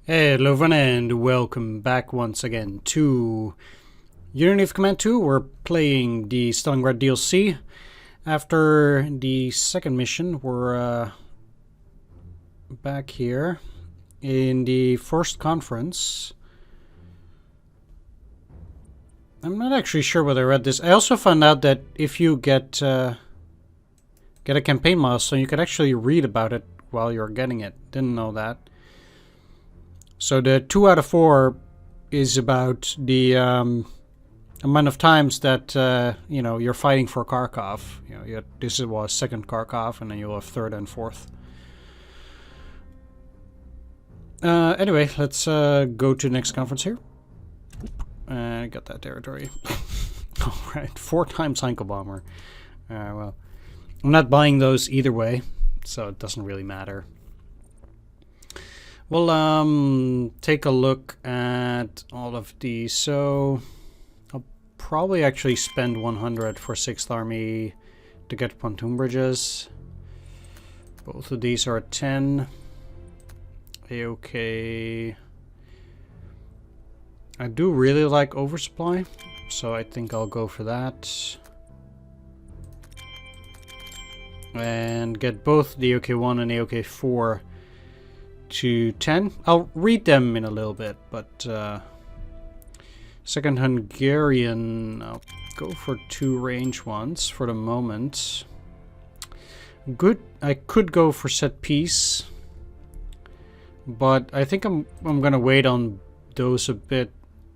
Hello everyone and welcome back once again to Unity of Command 2. We're playing the Stalingrad DLC. After the second mission, we're back here in the first conference. I'm not actually sure whether I read this. I also found out that if you get a campaign milestone, you can actually read about it while you're getting it. Didn't know that. So the 2 out of 4 is about the amount of times that you're fighting for Kharkov. This was second Kharkov, and then you'll have third and fourth. Anyway, let's go to the next conference here. I got that territory. All right, 4 times Heinkel bomber. Well, I'm not buying those either way, so it doesn't really matter. We'll take a look at all of these. So I'll probably actually spend 100 for 6th Army to get pontoon bridges. Both of these are 10. A-okay. I do really like oversupply, so I think I'll go for that. And get both the AOK1 and AOK4 to 10. I'll read them in a little bit, but second Hungarian, I'll go for 2 range ones for the moment. Good, I could go for set piece, but I think I'm gonna wait on those a bit.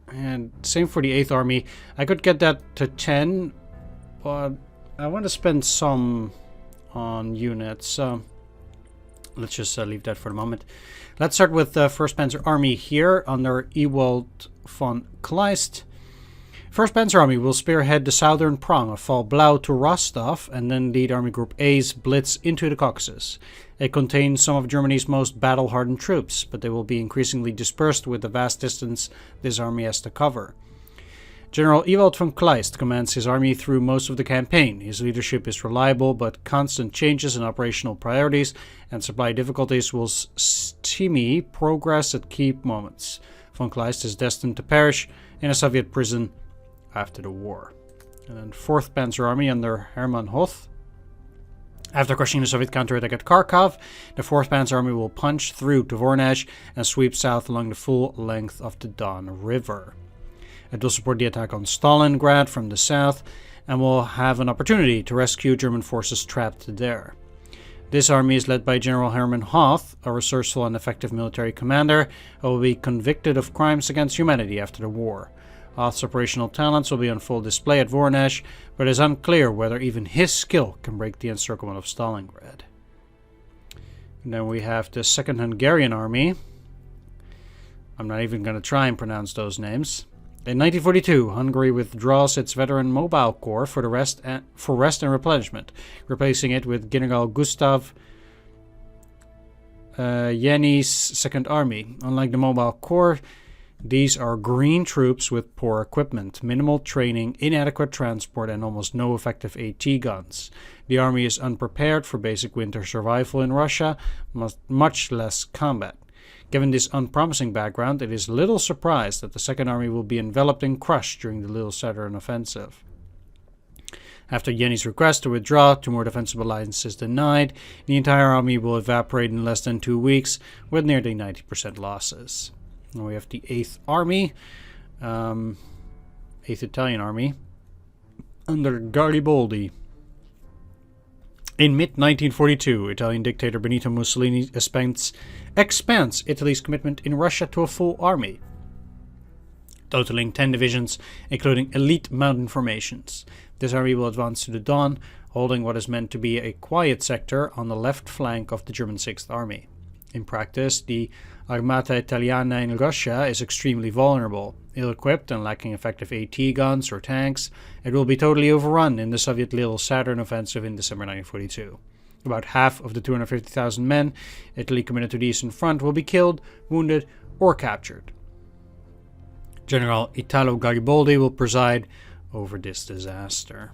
And same for the 8th Army. I could get that to 10, but I want to spend some on units, so let's just leave that for the moment. Let's start with the 1st Panzer Army here under Ewald von Kleist. 1st Panzer Army will spearhead the southern prong of Fall Blau to Rostov and then lead Army Group A's blitz into the Caucasus. It contains some of Germany's most battle-hardened troops, but they will be increasingly dispersed with the vast distance this army has to cover. General Ewald von Kleist commands his army through most of the campaign. His leadership is reliable, but constant changes in operational priorities and supply difficulties will stymie progress at key moments. Von Kleist is destined to perish in a Soviet prison after the war. And then 4th Panzer Army under Hermann Hoth. After crushing the Soviet counterattack at Kharkov, the 4th Panzer Army will punch through to Voronezh and sweep south along the full length of the Don River. It will support the attack on Stalingrad from the south and will have an opportunity to rescue German forces trapped there. This army is led by General Hermann Hoth, a resourceful and effective military commander who will be convicted of crimes against humanity after the war. Hoth's operational talents will be on full display at Voronezh, but it is unclear whether even his skill can break the encirclement of Stalingrad. And then we have the 2nd Hungarian Army. I'm not even going to try and pronounce those names. In 1942, Hungary withdraws its veteran Mobile Corps for rest and replenishment, replacing it with General Gustav Jeni's 2nd Army. Unlike the Mobile Corps, these are green troops with poor equipment, minimal training, inadequate transport, and almost no effective AT guns. The army is unprepared for basic winter survival in Russia, much less combat. Given this unpromising background, it is little surprise that the 2nd Army will be enveloped and crushed during the Little Saturn offensive. After Jeni's request to withdraw to more defensive alliances denied, the entire army will evaporate in less than 2 weeks with nearly 90% losses. Now we have the 8th Army, 8th Italian Army, under Garibaldi. In mid-1942, Italian dictator Benito Mussolini expands Italy's commitment in Russia to a full army, totaling 10 divisions, including elite mountain formations. This army will advance to the Don, holding what is meant to be a quiet sector on the left flank of the German 6th Army. In practice, the Armata Italiana in Russia is extremely vulnerable. Ill-equipped and lacking effective AT guns or tanks, it will be totally overrun in the Soviet Little Saturn offensive in December 1942. About half of the 250,000 men Italy committed to the Eastern Front will be killed, wounded, or captured. General Italo Garibaldi will preside over this disaster.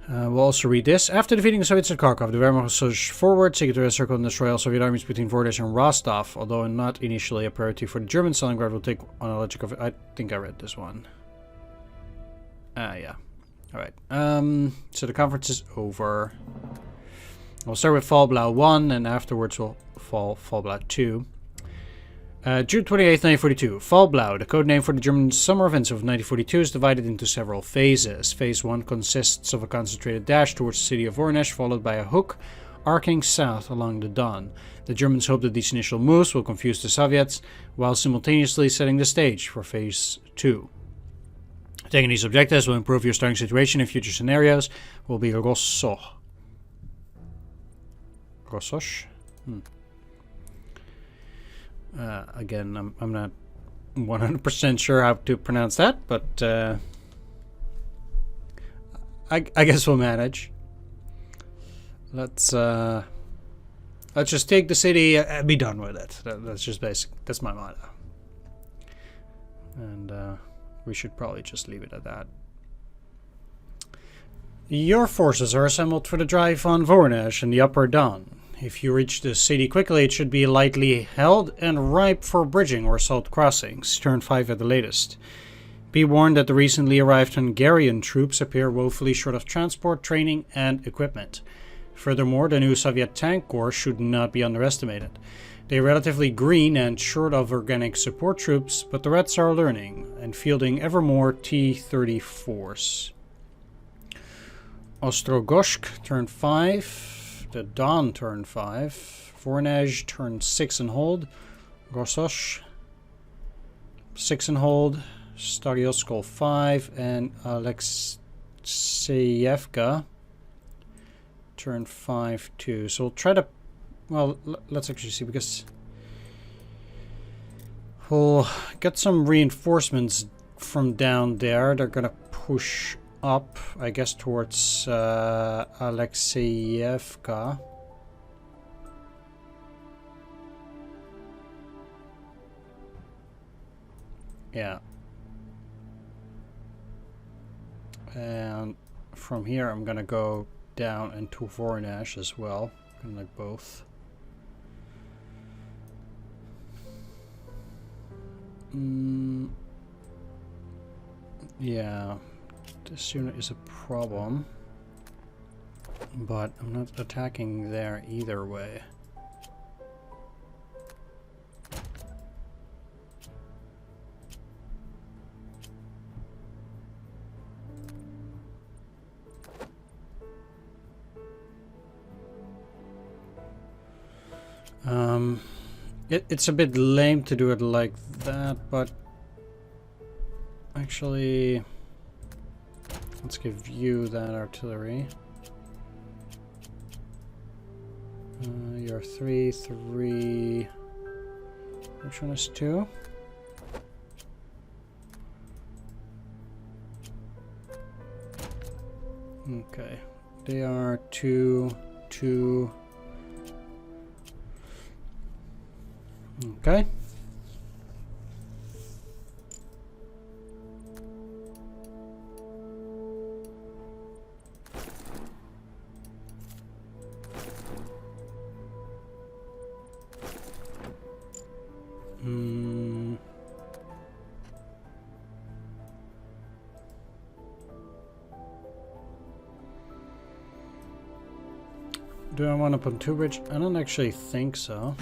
We'll also read this. After defeating the Soviets at Kharkov, the Wehrmacht surged forward, seeking to encircle and destroy all Soviet armies between Voronezh and Rostov. Although not initially a priority for the Germans, Stalingrad will take on a logic of... I think I read this one. Yeah. Alright. So the conference is over. We'll start with Fall Blau 1, and afterwards we'll Fall Blau 2. June 28th, 1942. Fall Blau, the code name for the German summer offensive of 1942, is divided into several phases. Phase 1 consists of a concentrated dash towards the city of Voronezh, followed by a hook arcing south along the Don. The Germans hope that these initial moves will confuse the Soviets, while simultaneously setting the stage for Phase 2. Taking these objectives will improve your starting situation in future scenarios. Will be Rossosh. Rossosh? Again, I'm not 100% sure how to pronounce that, but I guess we'll manage. Let's just take the city and be done with it. That's just basic. That's my motto. And we should probably just leave it at that. Your forces are assembled for the drive on Voronezh in the Upper Don. If you reach the city quickly, it should be lightly held and ripe for bridging or assault crossings, turn 5 at the latest. Be warned that the recently arrived Hungarian troops appear woefully short of transport, training, and equipment. Furthermore, the new Soviet tank corps should not be underestimated. They are relatively green and short of organic support troops, but the Reds are learning and fielding ever more T-34s. Ostrogosk, turn 5. The Don, turn 5. Voronezh, turn 6 and hold. Rossosh, 6 and hold. Starioskol, 5. And Alexeyevka, turn 5 too. So we'll try to... Well, let's actually see, because we'll get some reinforcements from down there. They're going to push up, I guess, towards Alexeyevka. Yeah. And from here I'm gonna go down into Voronezh as well. I'm gonna like both. Yeah. This unit is a problem, but I'm not attacking there either way. It's a bit lame to do it like that, but actually... Let's give you that artillery. You're 3, 3. Which one is 2? Okay. They are 2, 2. Okay. Do I want a pontoon bridge? I don't actually think so.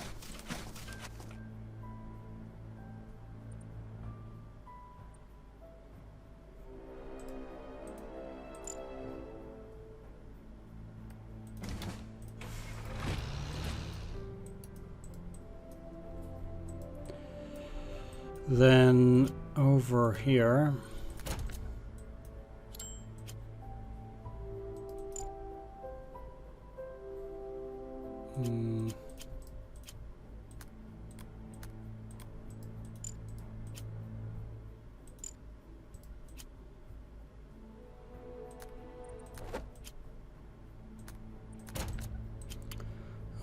Then over here,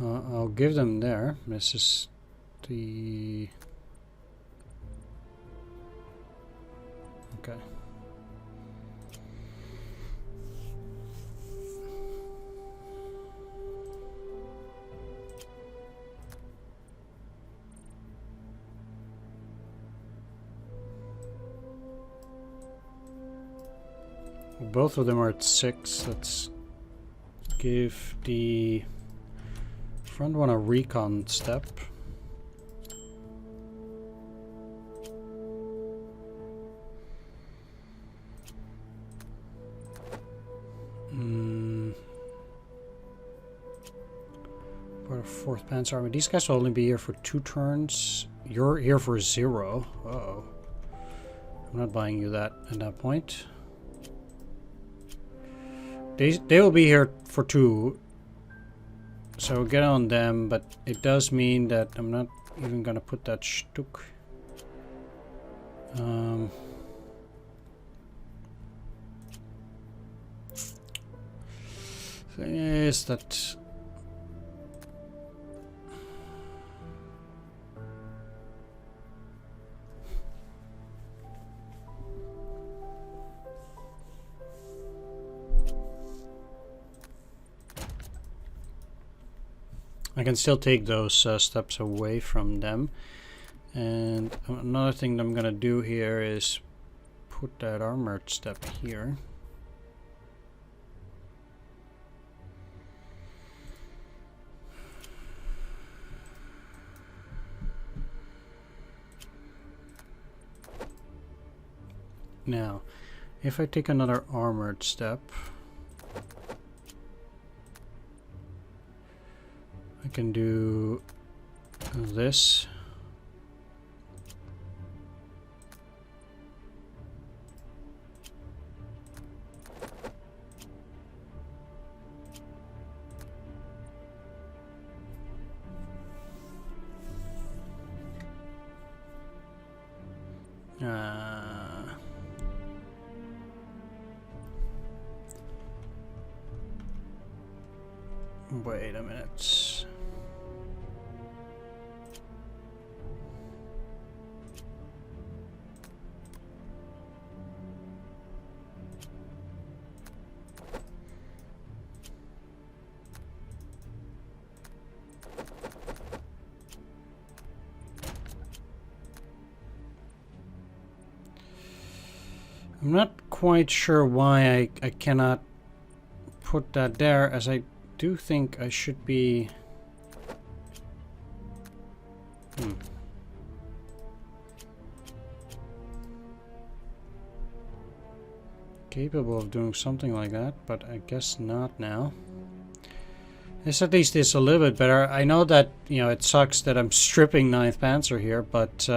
I'll give them there. This is the... Okay. Both of them are at 6. Let's give the front one a recon step. For the 4th Panzer Army. These guys will only be here for 2 turns. You're here for 0. Uh-oh. I'm not buying you that at that point. They will be here for 2. So get on them, but it does mean that I'm not even gonna put that Stuck. Thing is that I can still take those steps away from them. And another thing that I'm gonna do here is put that armored step here. Now, if I take another armored step, I can do this. Wait a minute. I'm not quite sure why I cannot put that there, as I do think I should be... capable of doing something like that, but I guess not now. This at least is a little bit better. I know that, you know, it sucks that I'm stripping 9th Panzer here, but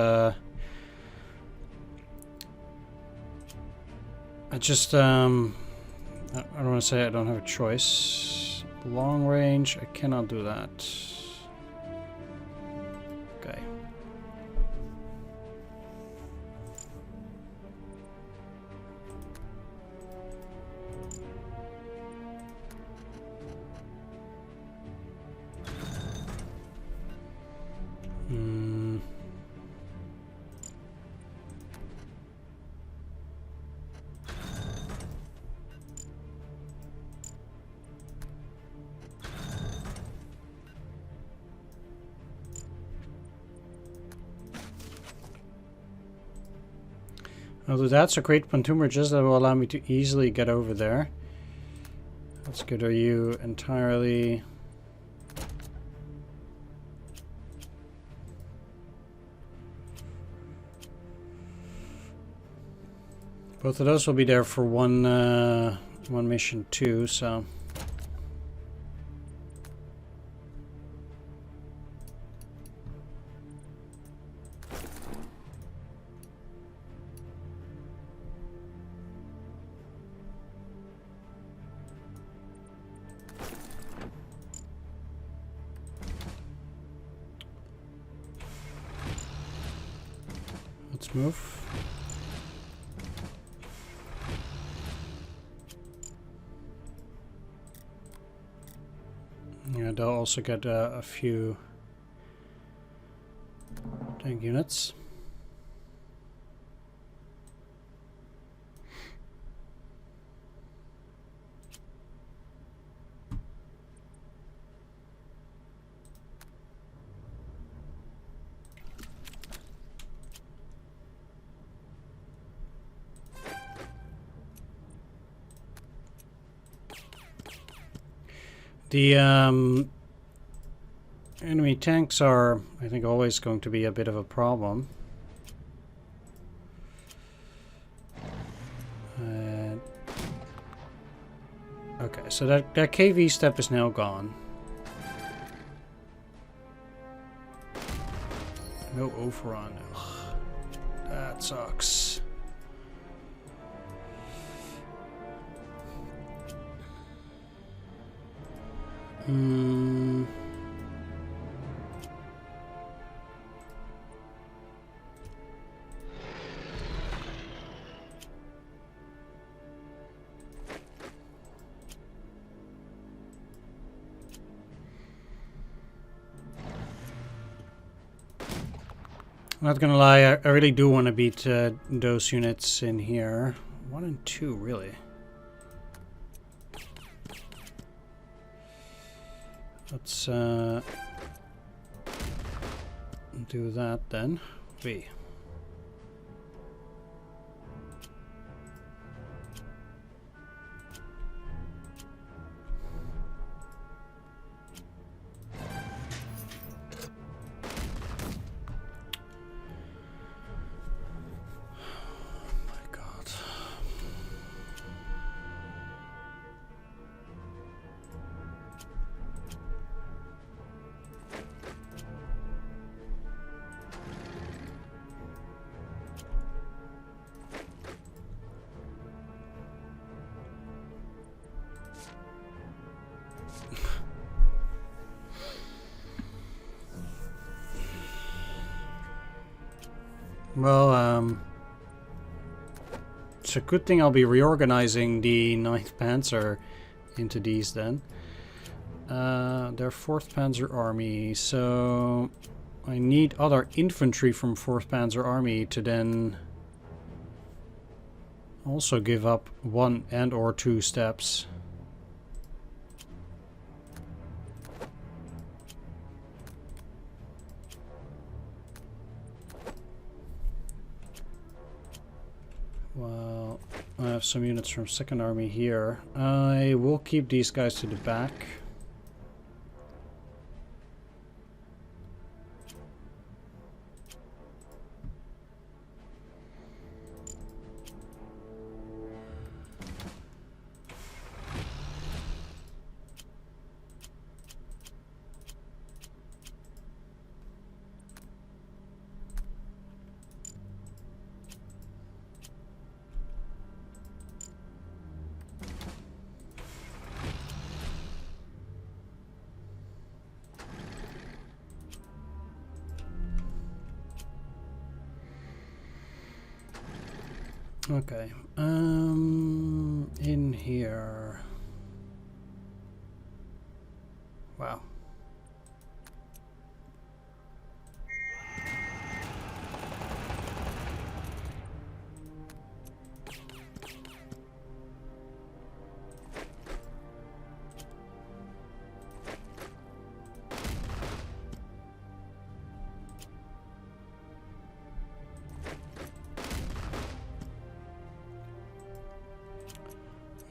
I just I don't want to say I don't have a choice. Long range, I cannot do that. Okay. Although that's a great pontoon bridges that will allow me to easily get over there. Let's get you entirely. Both of those will be there for one mission too, so. Let's move. Yeah, they'll also get a few tank units. The enemy tanks are, I think, always going to be a bit of a problem. Okay, so that KV step is now gone. No overrun. Ugh, that sucks. Not gonna lie, I really do want to beat those units in here. 1 and 2, really. Let's do that then. V. Well, it's a good thing I'll be reorganizing the 9th Panzer into these then. They're 4th Panzer Army, so I need other infantry from 4th Panzer Army to then also give up 1 and or 2 steps. Well, I have some units from 2nd Army here. I will keep these guys to the back. Okay, in here. Wow.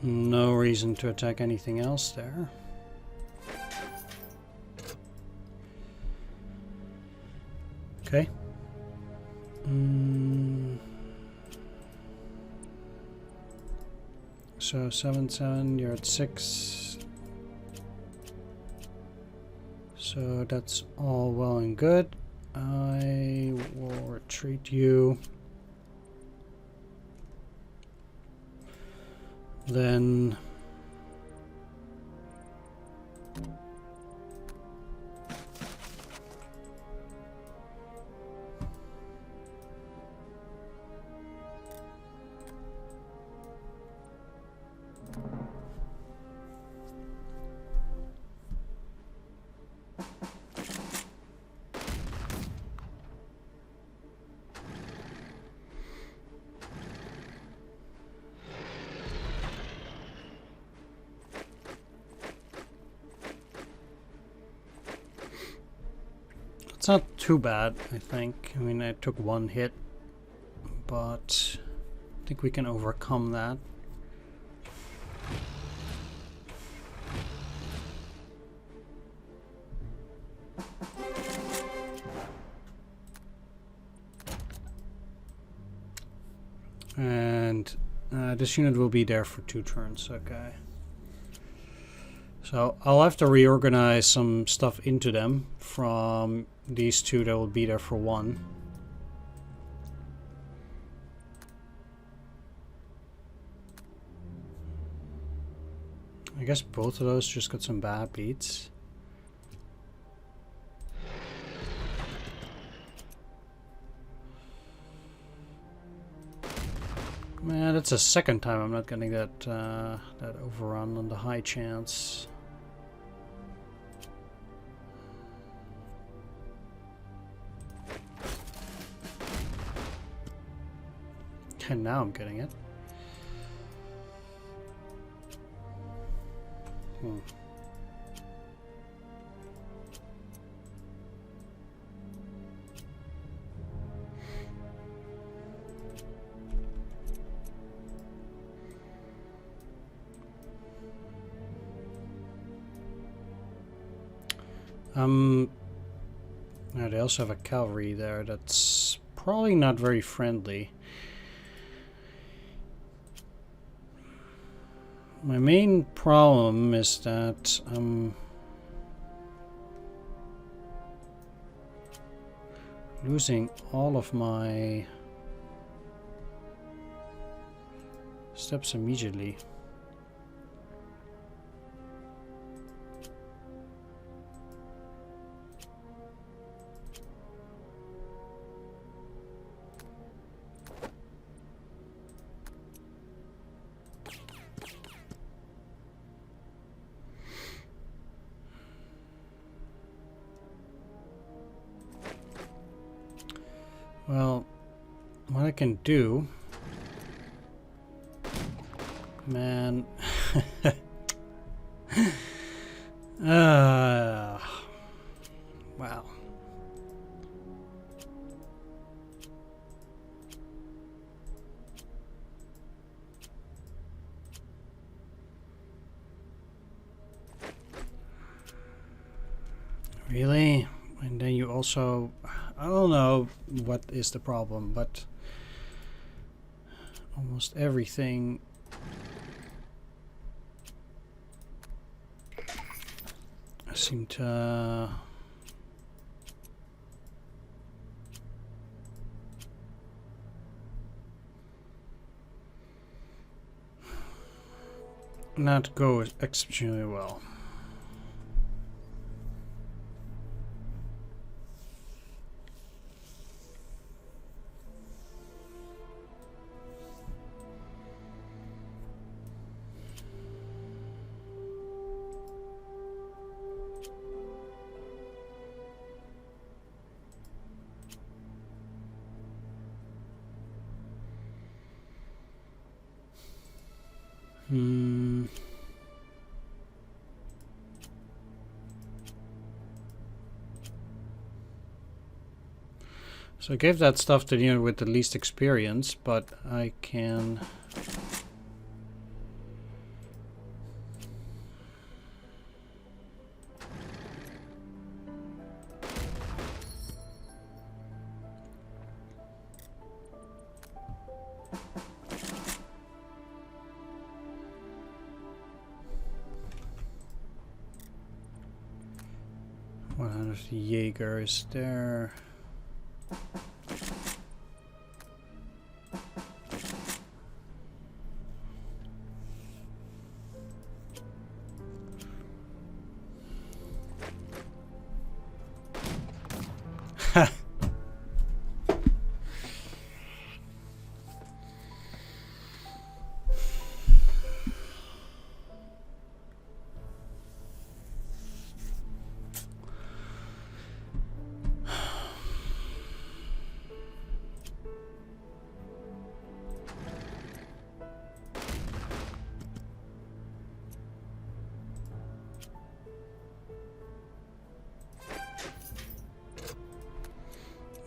No reason to attack anything else there. Okay. So 7-7, you're at 6. So that's all well and good. I will retreat you. Then it's not too bad, I think. I mean, I took 1 hit, but I think we can overcome that. And this unit will be there for 2 turns, okay. So I'll have to reorganize some stuff into them from these 2 that will be there for 1. I guess both of those just got some bad beats. Man, that's the second time I'm not getting that that overrun on the high chance. And now I'm getting it. Now they also have a cavalry there that's probably not very friendly. My main problem is that I'm losing all of my steps immediately. Well, what I can do, man, wow. Really? And then you also, I don't know what is the problem, but almost everything seem to not go exceptionally well. So I gave that stuff to the unit with the least experience, but I can... One of the Jaeger is there.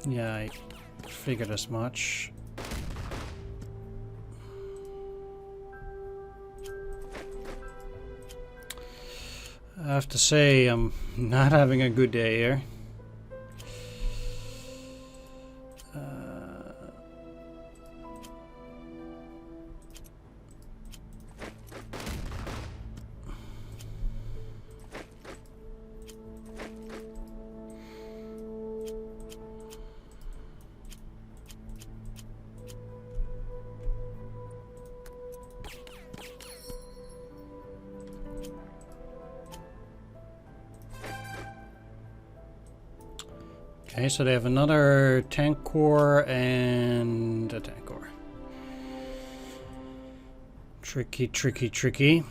Yeah, I figured as much. I have to say, I'm not having a good day here. Okay, so they have another tank corps and a tank corps. Tricky, tricky, tricky.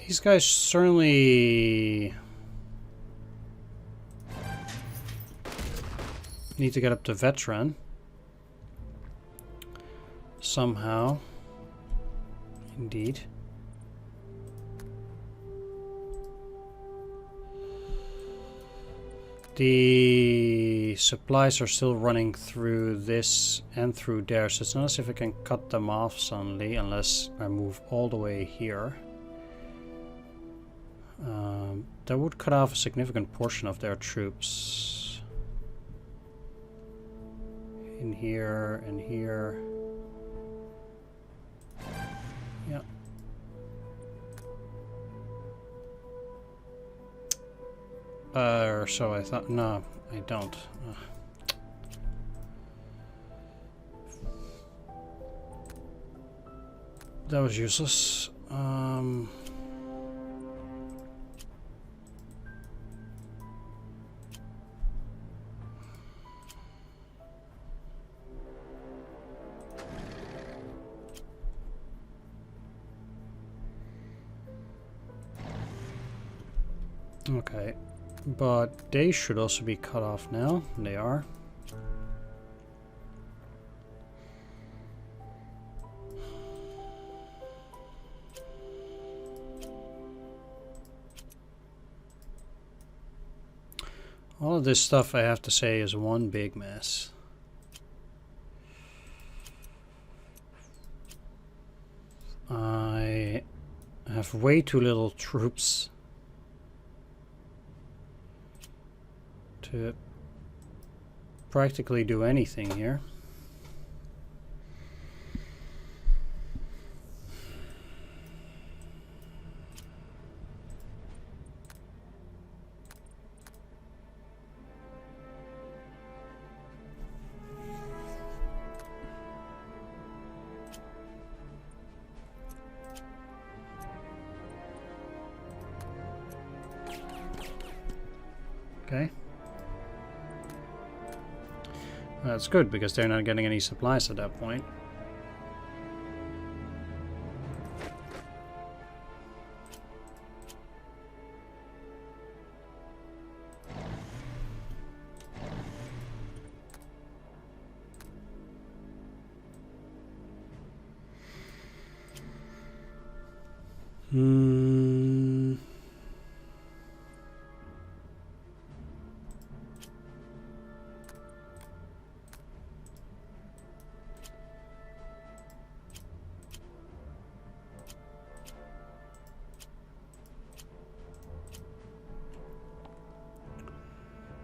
These guys certainly need to get up to veteran somehow. Indeed. The supplies are still running through this and through there, so it's not as if I can cut them off suddenly unless I move all the way here. That would cut off a significant portion of their troops. In here and here. Yeah. Or so I thought. No, I don't. That was useless. Okay, but they should also be cut off now. They are. All of this stuff, I have to say, is one big mess. I have way too little troops to practically do anything here. Okay. That's good, because they're not getting any supplies at that point.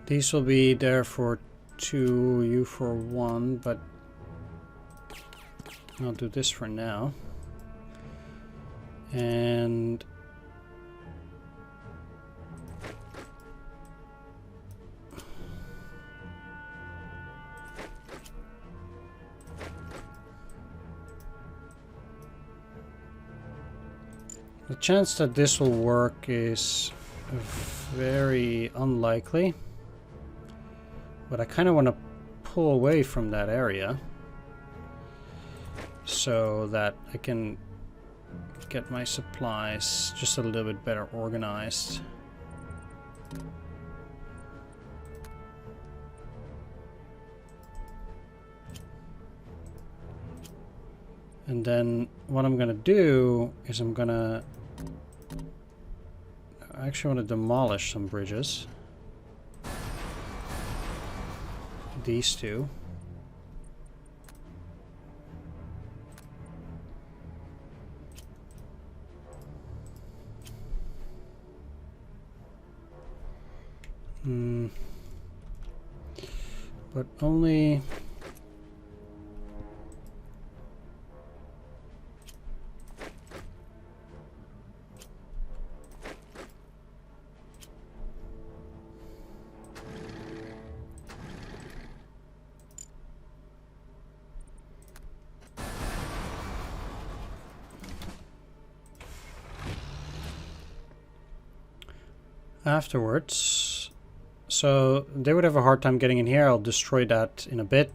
These will be there for 2, you for 1, but I'll do this for now. And the chance that this will work is very unlikely. But I kind of want to pull away from that area. so that I can get my supplies just a little bit better organized. And then what I'm gonna do is I actually want to demolish some bridges. These two. But only... afterwards. So they would have a hard time getting in here. I'll destroy that in a bit.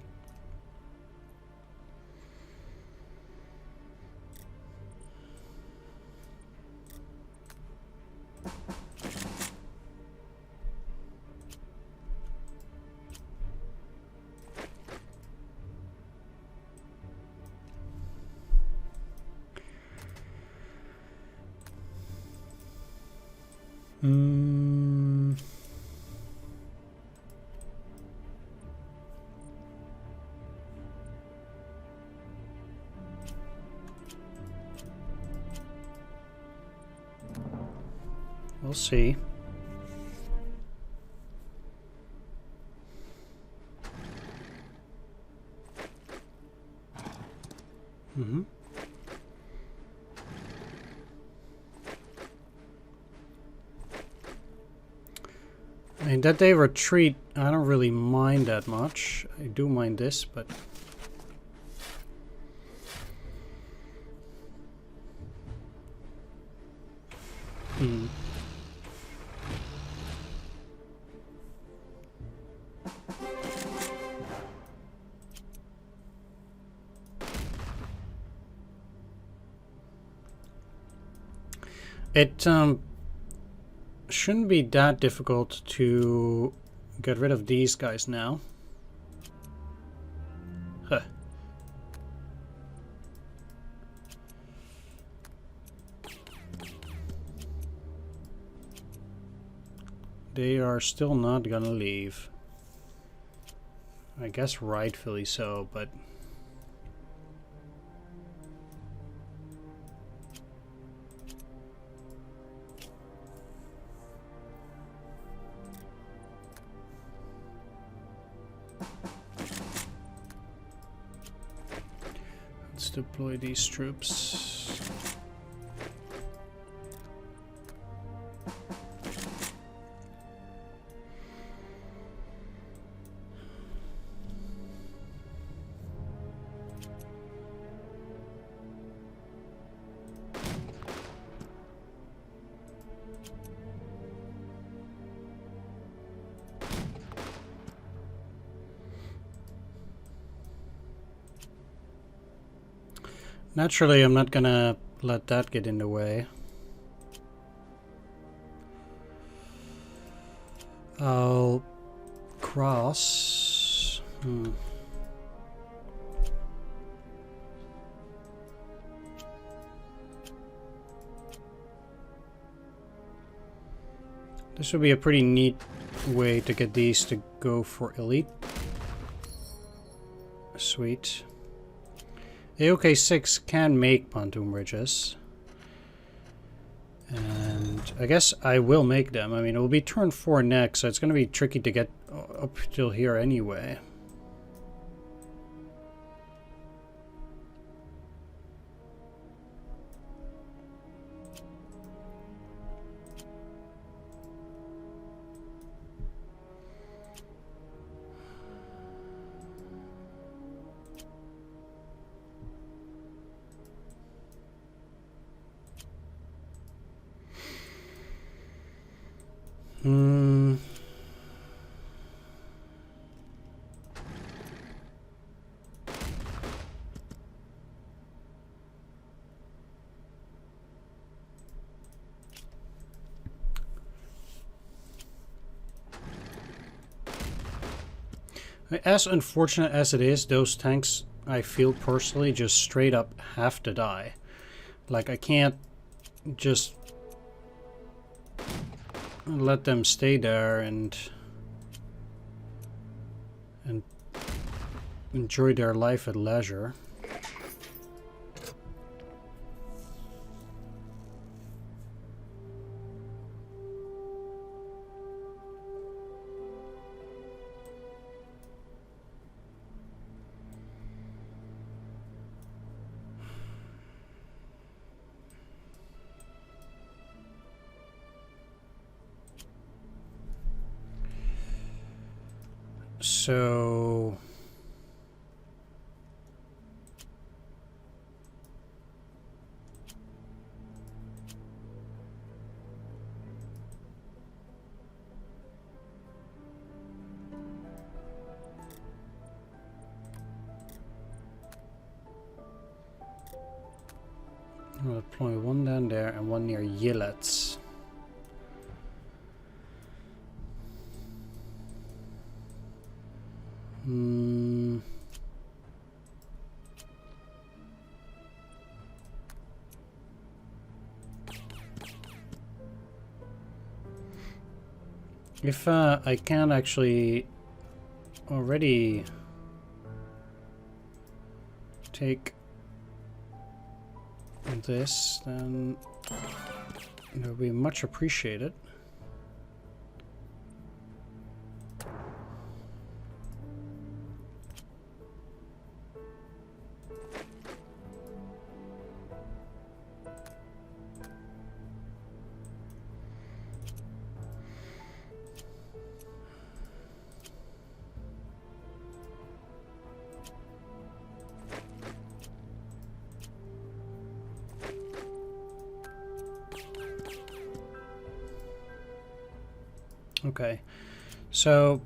We'll see. I mean, that they retreat, I don't really mind that much. I do mind this, but... It shouldn't be that difficult to get rid of these guys now. Huh. They are still not gonna leave. I guess rightfully so, but... let's deploy these troops. Naturally, I'm not gonna let that get in the way. I'll cross. This would be a pretty neat way to get these to go for elite. Sweet. AOK 6 can make pontoon bridges. And I guess I will make them. I mean, it will be turn 4 next, so it's going to be tricky to get up till here anyway. As unfortunate as it is, those tanks, I feel personally, just straight up have to die. Like, I can't just let them stay there and enjoy their life at leisure. So I'll deploy one down there and one near Yelets. If I can actually already take this, then it will be much appreciated. Okay, so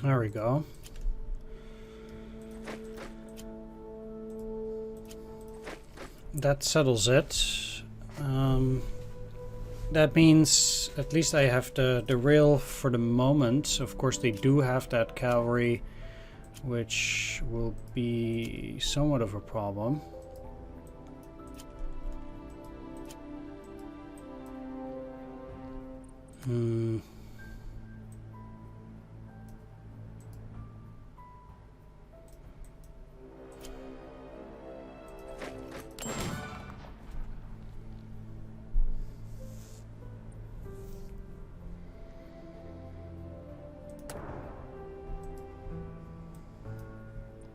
there we go. That settles it. That means at least I have the rail for the moment. Of course, they do have that cavalry, which will be somewhat of a problem.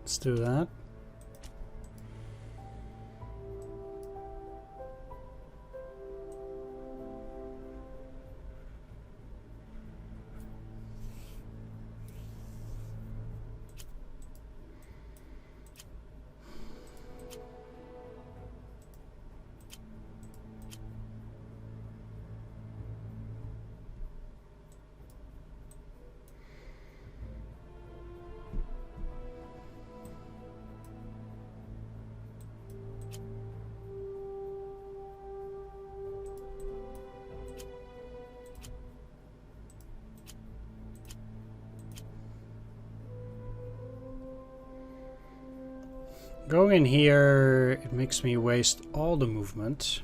Let's do that. Going in here, it makes me waste all the movement.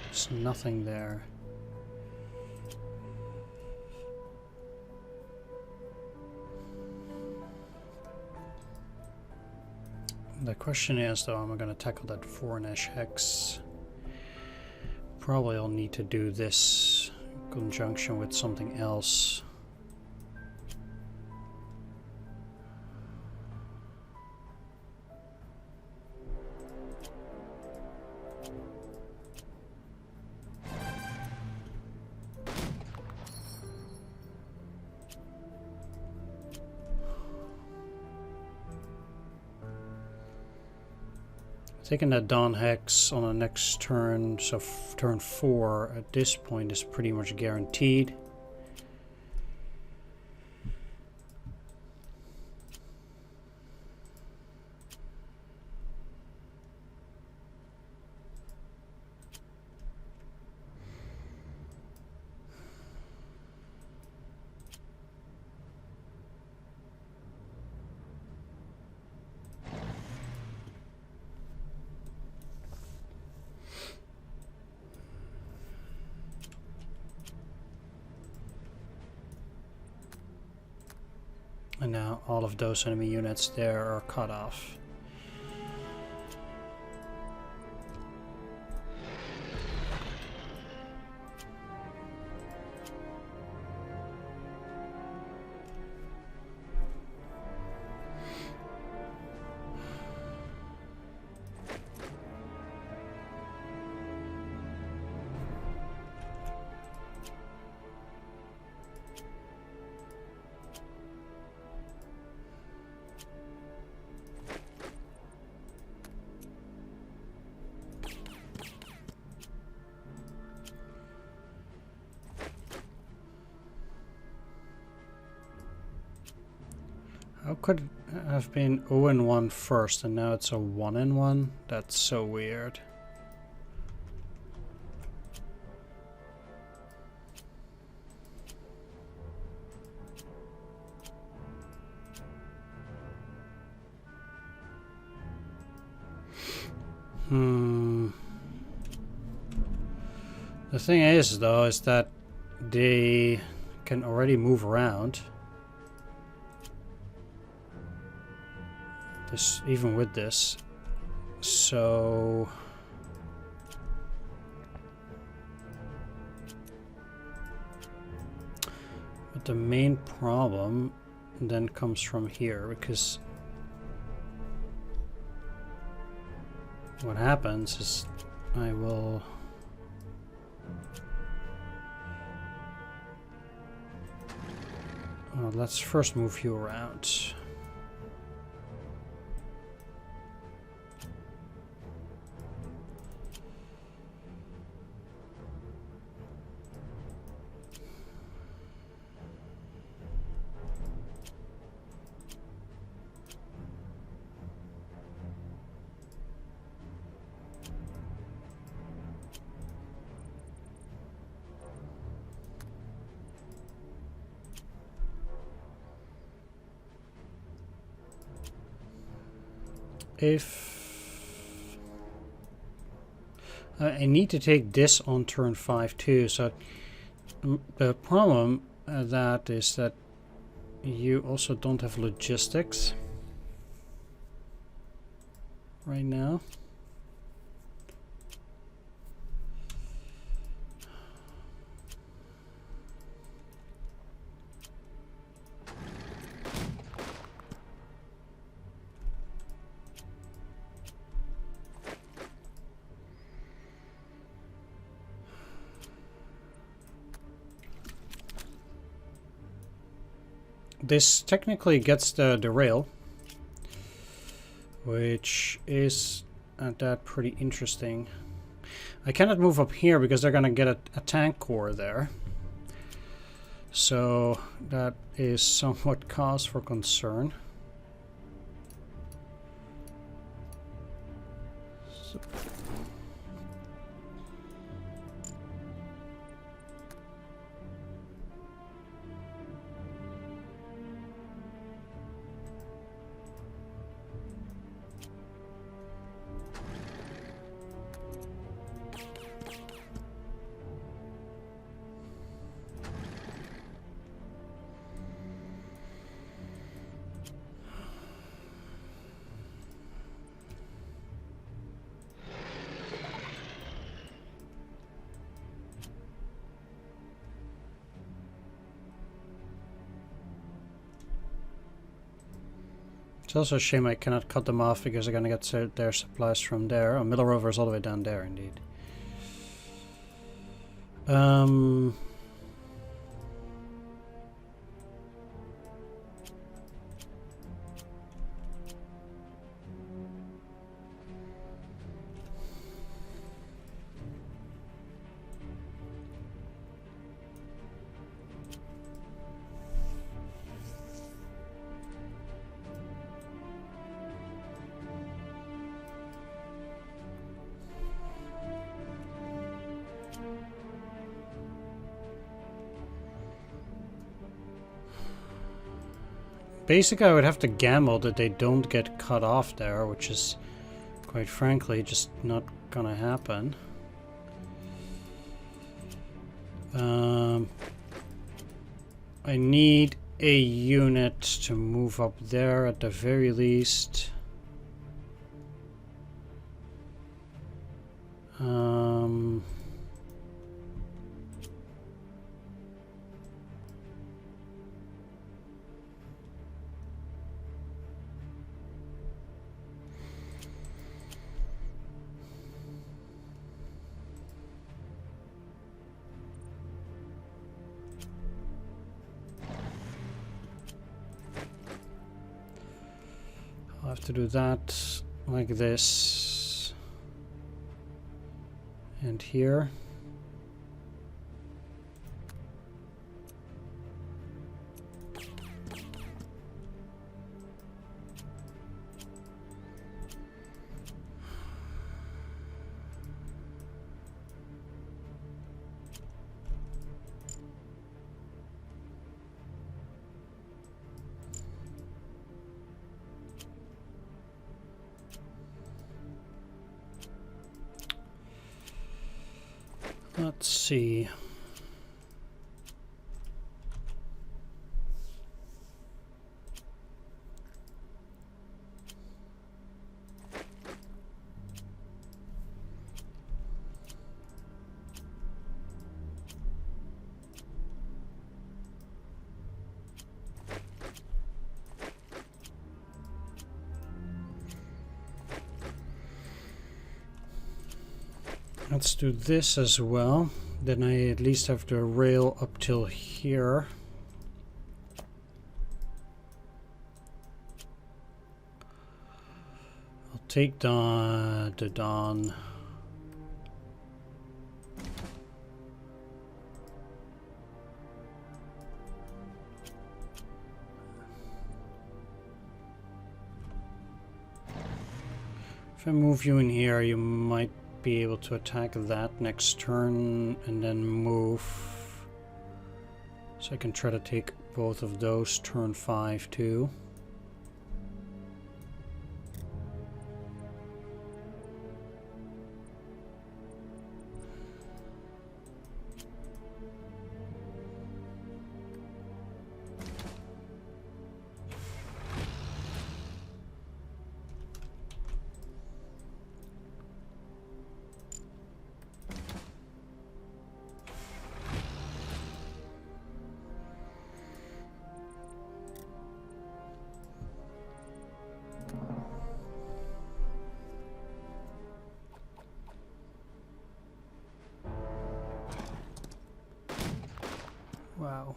There's nothing there. The question is, though, am I going to tackle that Voronezh hex? Probably I'll need to do this in conjunction with something else. Taking that Dawn Hex on the next turn, so turn 4 at this point is pretty much guaranteed. And now all of those enemy units there are cut off. How could it have been 0-1 first and now it's a 1-1? That's so weird. The thing is, though, is that they can already move around. This, even with this. So but the main problem then comes from here, because what happens is I will well, let's first move you around. If I need to take this on turn 5 too, so the problem that is that you also don't have logistics right now. This technically gets the rail, which is at that pretty interesting. I cannot move up here because they're gonna get a tank corps there. So that is somewhat cause for concern. So it's also a shame I cannot cut them off because they're gonna get their supplies from there. Oh, Middle Rover is all the way down there, indeed. Basically, I would have to gamble that they don't get cut off there, which is, quite frankly, just not gonna happen. I need a unit to move up there at the very least. I'll have to do that like this. And here. Let's see. Let's do this as well. Then I at least have the rail up till here. I'll take the Don. If I move you in here, you might be able to attack that next turn and then move. So I can try to take both of those turn 5 too. Wow.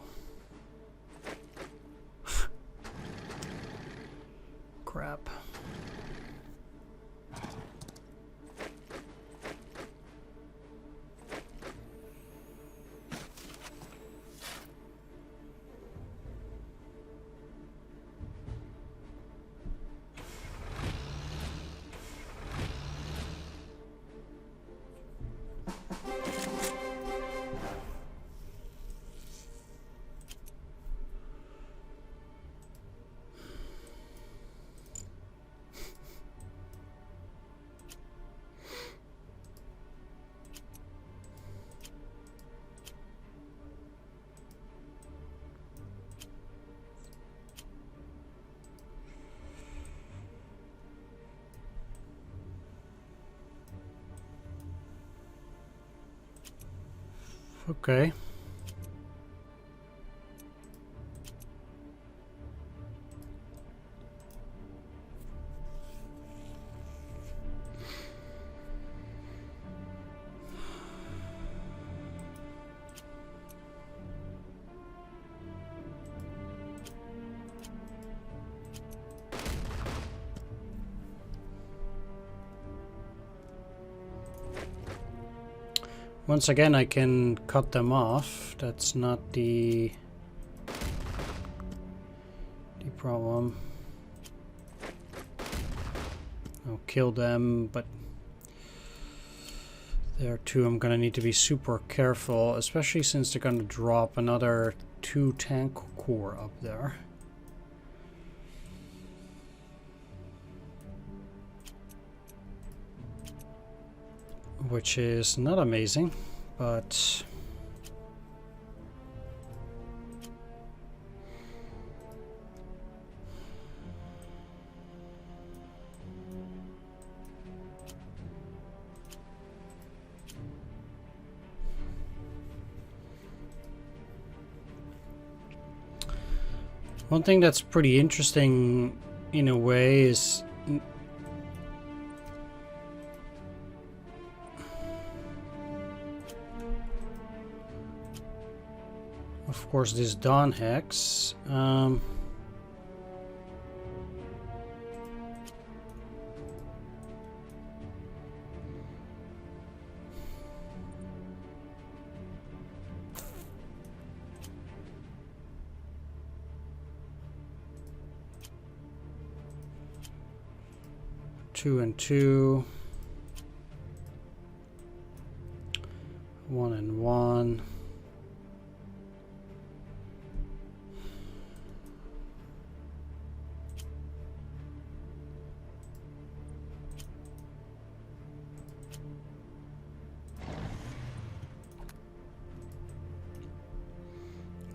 Crap. Okay. Once again, I can cut them off. That's not the problem. I'll kill them, but there too I'm gonna need to be super careful, especially since they're gonna drop another 2 tank corps up there. which is not amazing, but one thing that's pretty interesting in a way is of course this Dawn Hex. 2 and 2, 1 and 1.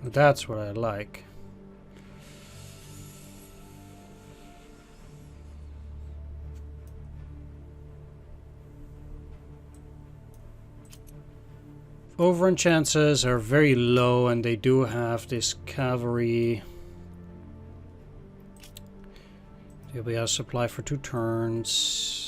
That's what I like. Overrun chances are very low, and they do have this cavalry. They'll be out of supply for 2 turns.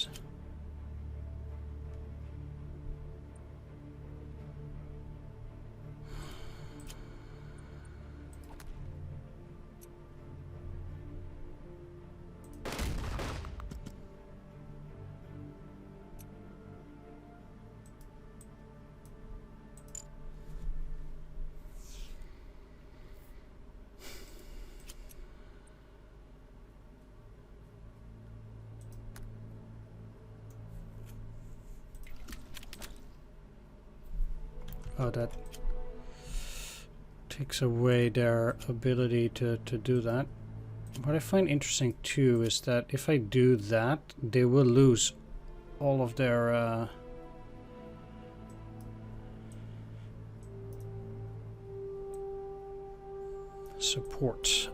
Oh, that takes away their ability to do that. What I find interesting too is that if I do that, they will lose all of their support.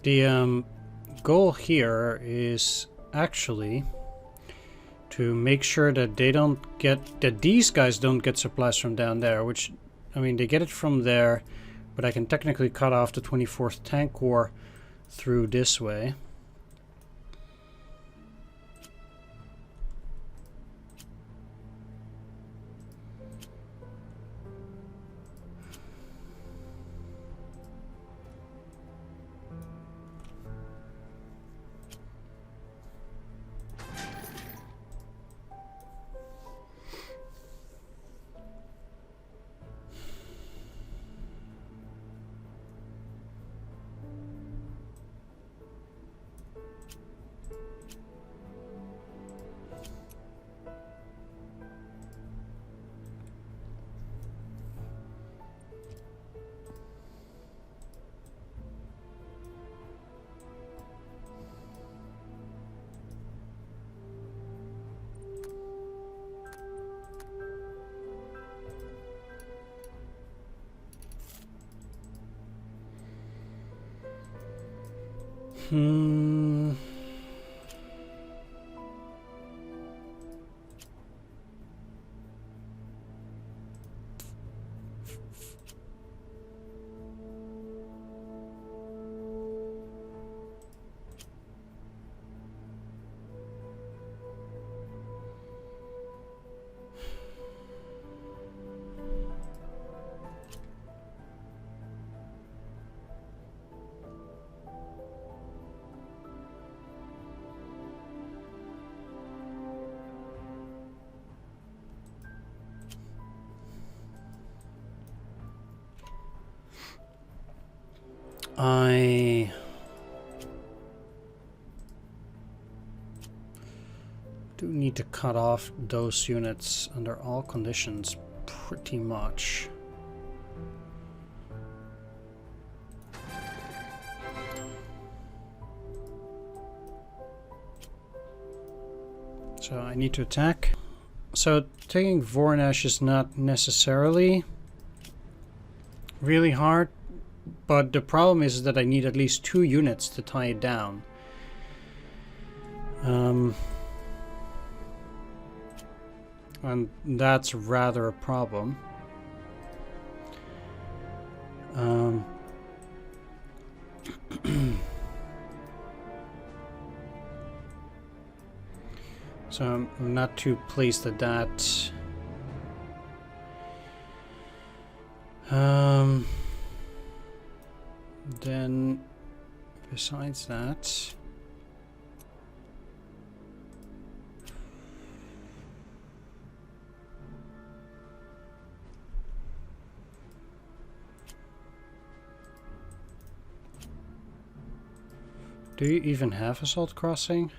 The goal here is actually to make sure that they don't get, that these guys don't get supplies from down there, which, I mean, they get it from there, but I can technically cut off the 24th Tank Corps through this way. I do need to cut off those units under all conditions pretty much. So I need to attack. So taking Voronezh is not necessarily really hard, but the problem is that I need at least 2 units to tie it down. And that's rather a problem. So I'm not too pleased at that. Then, besides that, do you even have assault crossing?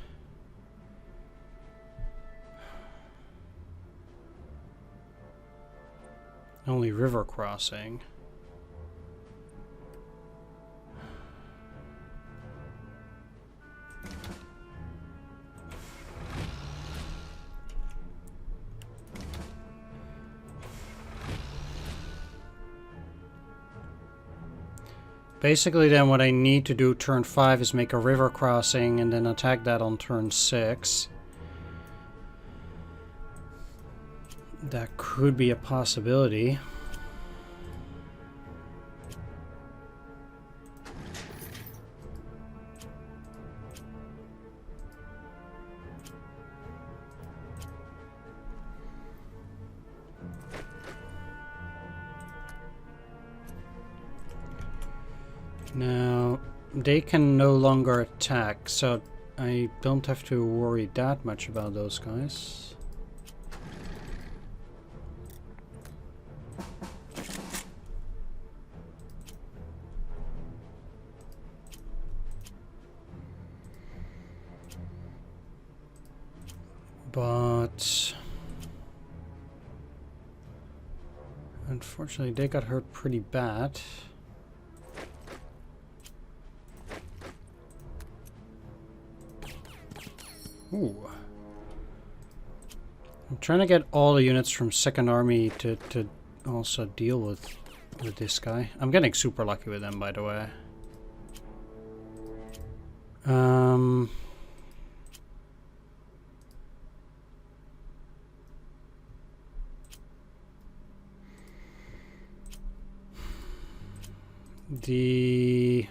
Only river crossing. Basically then what I need to do turn 5 is make a river crossing and then attack that on turn 6. That could be a possibility. Now, they can no longer attack, so I don't have to worry that much about those guys. But unfortunately, they got hurt pretty bad. Ooh. I'm trying to get all the units from Second Army to also deal with this guy. I'm getting super lucky with them, by the way. The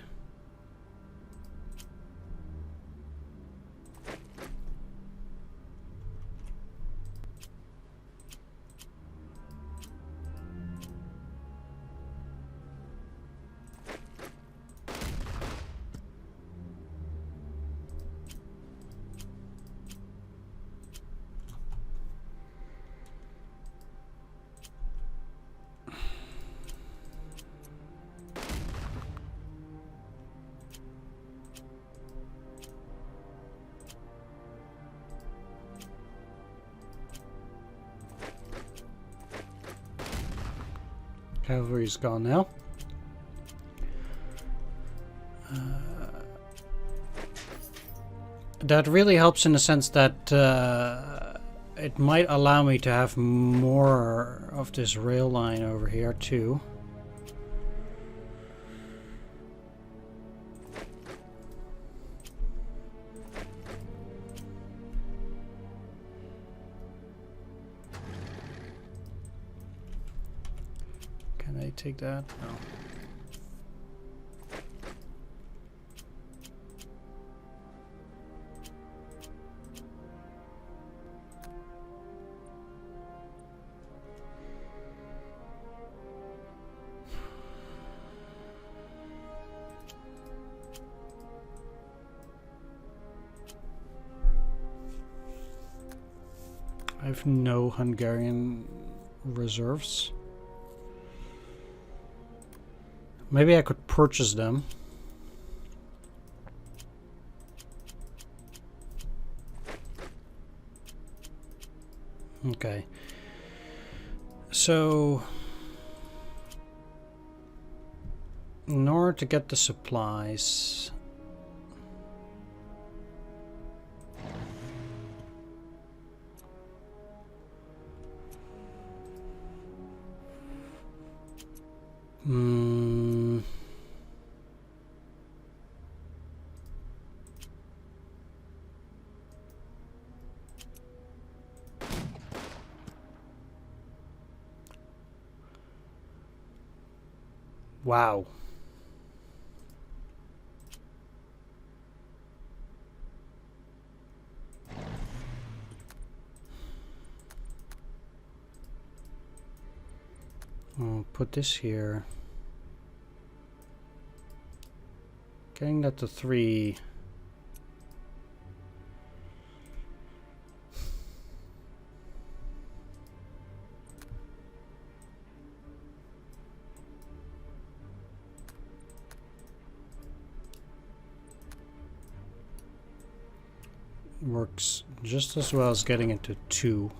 cavalry's gone now. That really helps in the sense that it might allow me to have more of this rail line over here too. Can I take that? No. I have no Hungarian reserves. Maybe I could purchase them. Okay. So, in order to get the supplies, wow. I'll put this here. Getting that to 3. Works just as well as getting it to 2.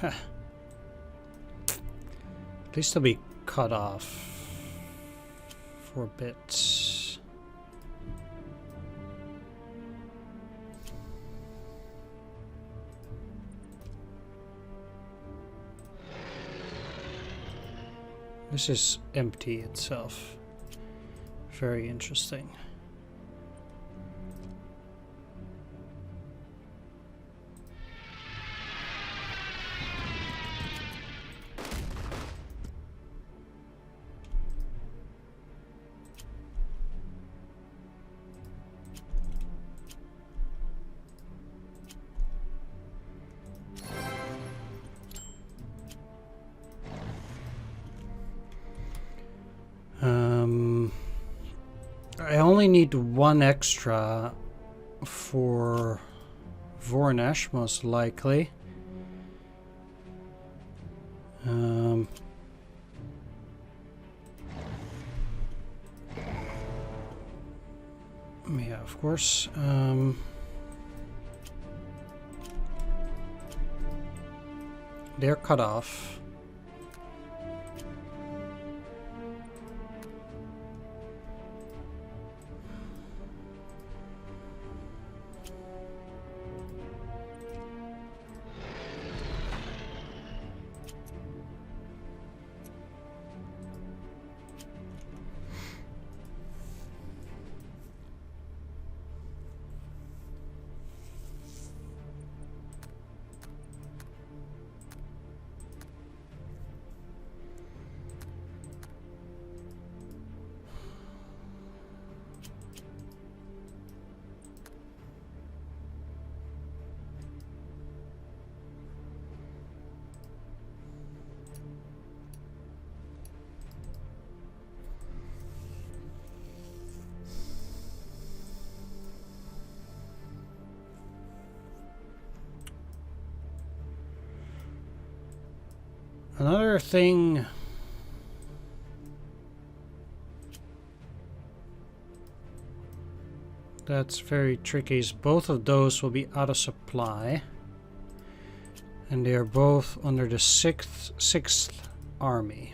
Huh. At least they'll be cut off for a bit. This is empty itself. Very interesting. I only need 1 extra for Voronezh, most likely. Yeah, of course. They're cut off. Another thing that's very tricky is both of those will be out of supply, and they are both under the 6th Army.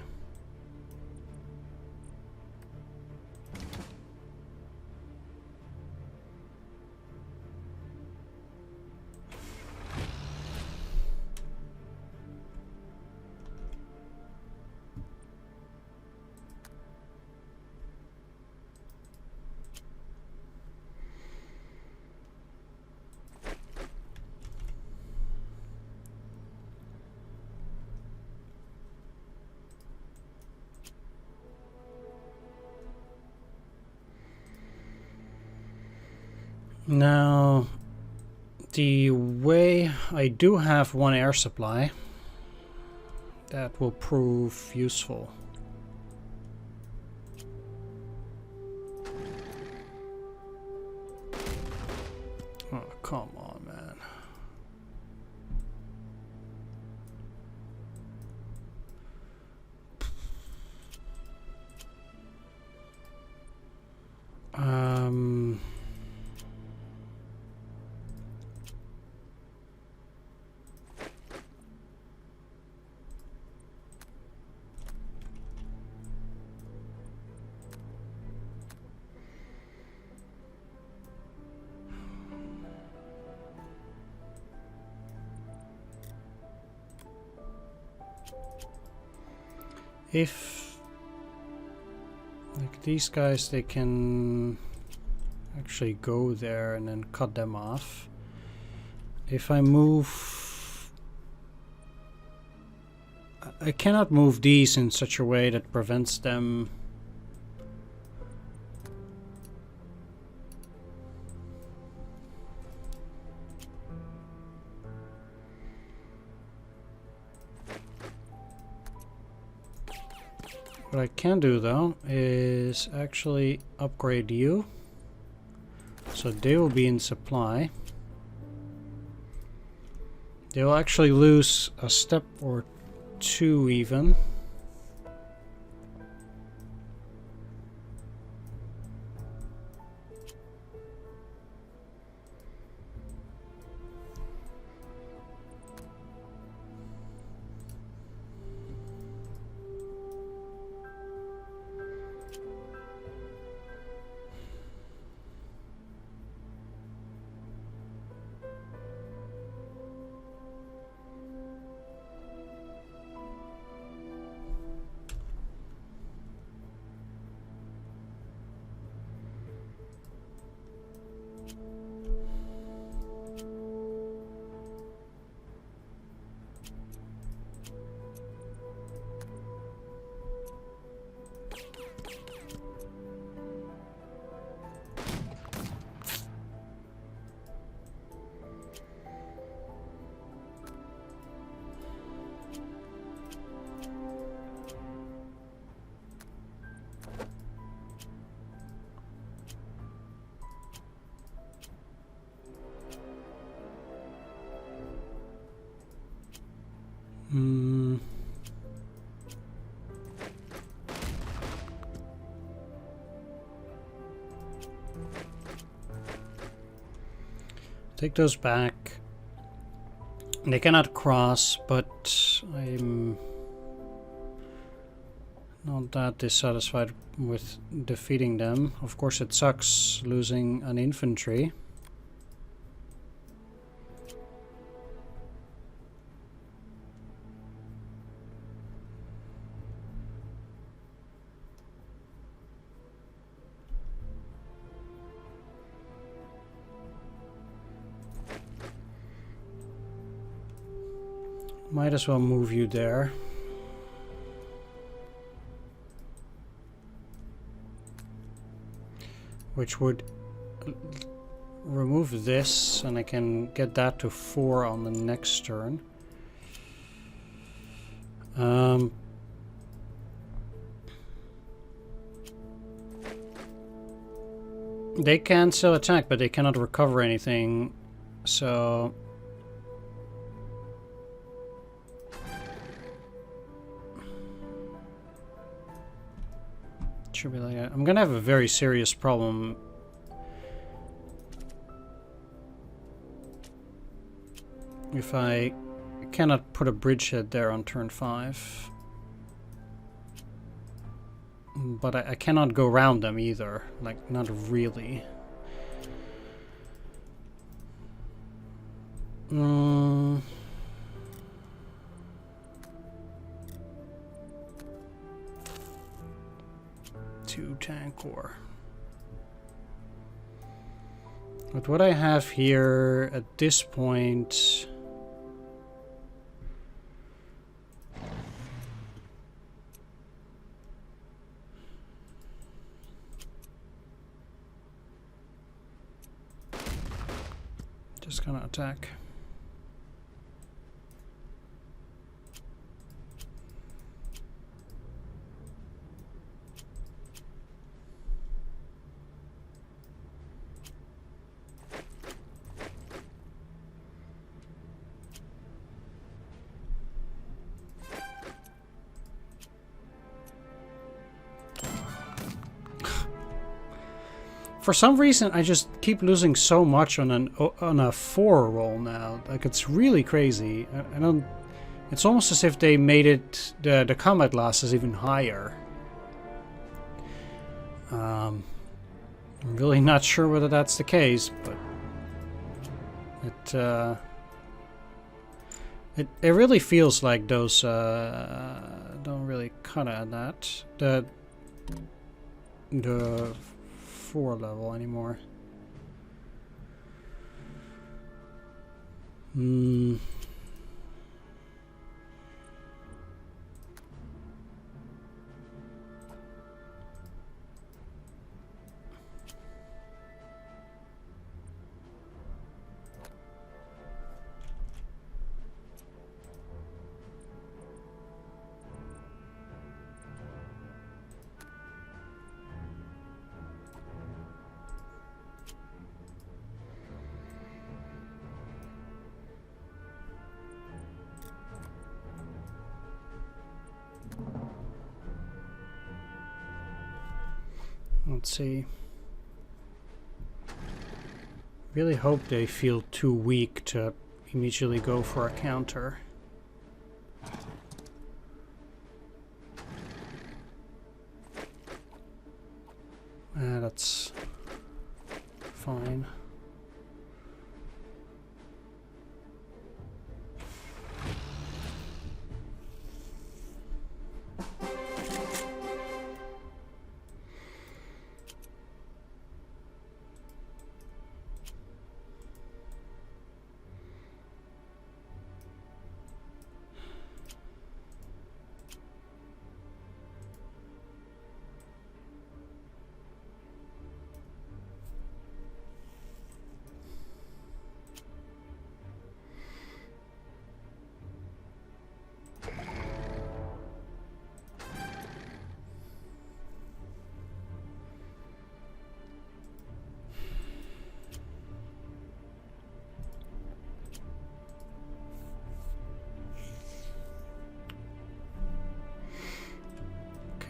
Now, the way I do have 1 air supply, that will prove useful. Oh, come on, man. If, like these guys, they can actually go there and then cut them off. If I move, I cannot move these in such a way that prevents them. What I can do though is actually upgrade you, so they will be in supply. They will actually lose a step or two even. Take those back. They cannot cross, but I'm not that dissatisfied with defeating them. Of course, it sucks losing an infantry. Might as well move you there. Which would remove this, and I can get that to 4 on the next turn. They can still attack, but they cannot recover anything, so... Should be like that. I'm gonna have a very serious problem if I cannot put a bridgehead there on turn 5. But I cannot go around them either, like not really. Tank corps. With what I have here at this point, just gonna attack. For some reason, I just keep losing so much on a 4 roll now. Like, it's really crazy. I don't. It's almost as if they made it the combat losses even higher. I'm really not sure whether that's the case, but It really feels like those don't really cut at that. The 4 level anymore. Let's see. Really hope they feel too weak to immediately go for a counter. That's fine.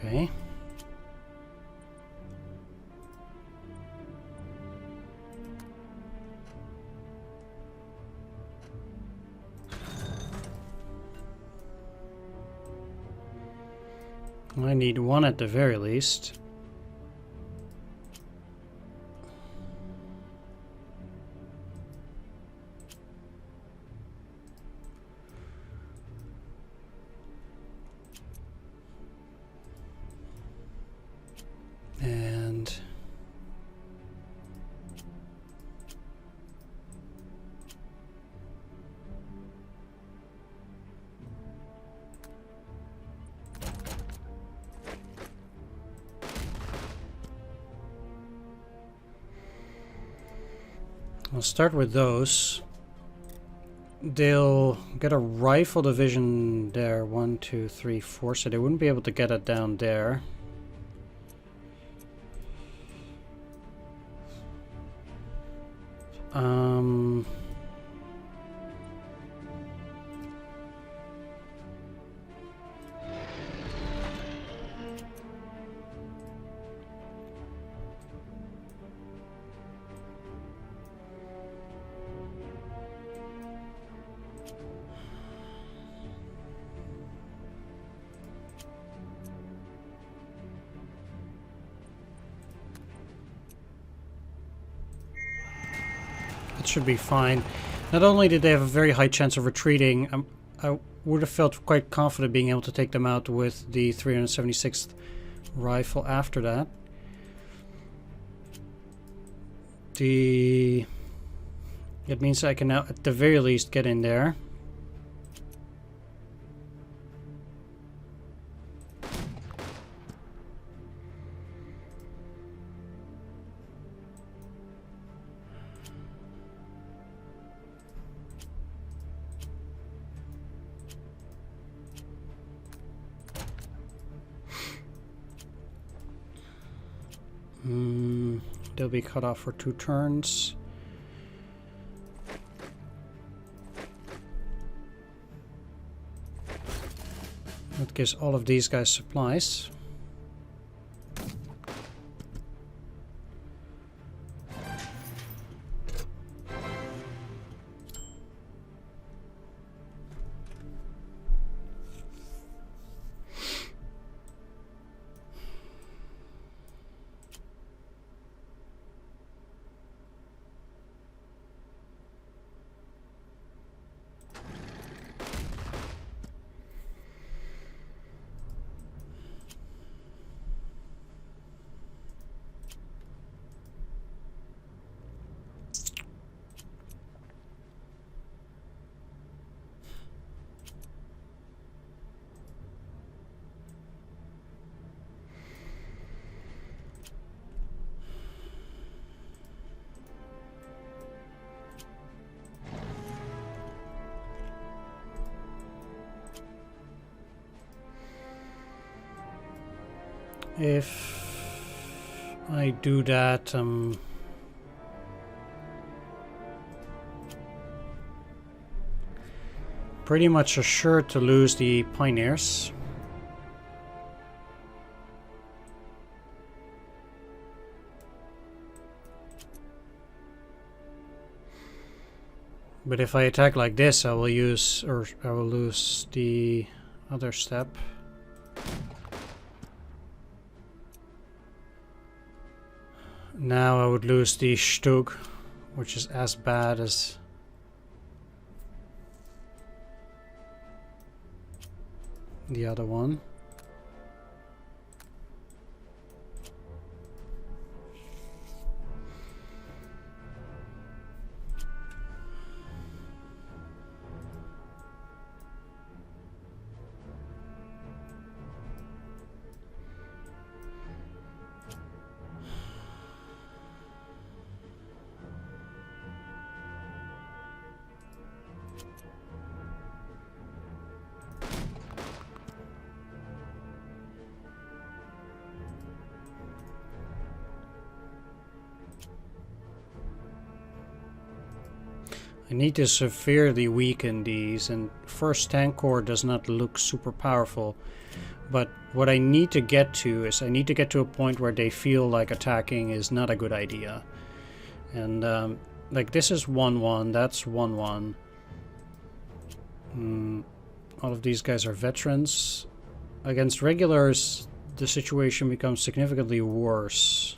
Okay. I need one at the very least. And I'll start with those. They'll get a rifle division there, 1, 2, 3, 4, so they wouldn't be able to get it down there. That should be fine. Not only did they have a very high chance of retreating, I would have felt quite confident being able to take them out with the 376th rifle after that. It means I can now at the very least get in there. They'll be cut off for 2 turns. That gives all of these guys supplies. If I do that, pretty much assured to lose the pioneers. But if I attack like this, I will lose the other step. Now I would lose the Stug, which is as bad as the other one. I need to severely weaken these, and first tank corps does not look super powerful. But what I need to get to is I need to get to a point where they feel like attacking is not a good idea. And like this is 1-1, that's 1-1. All of these guys are veterans. Against regulars, the situation becomes significantly worse.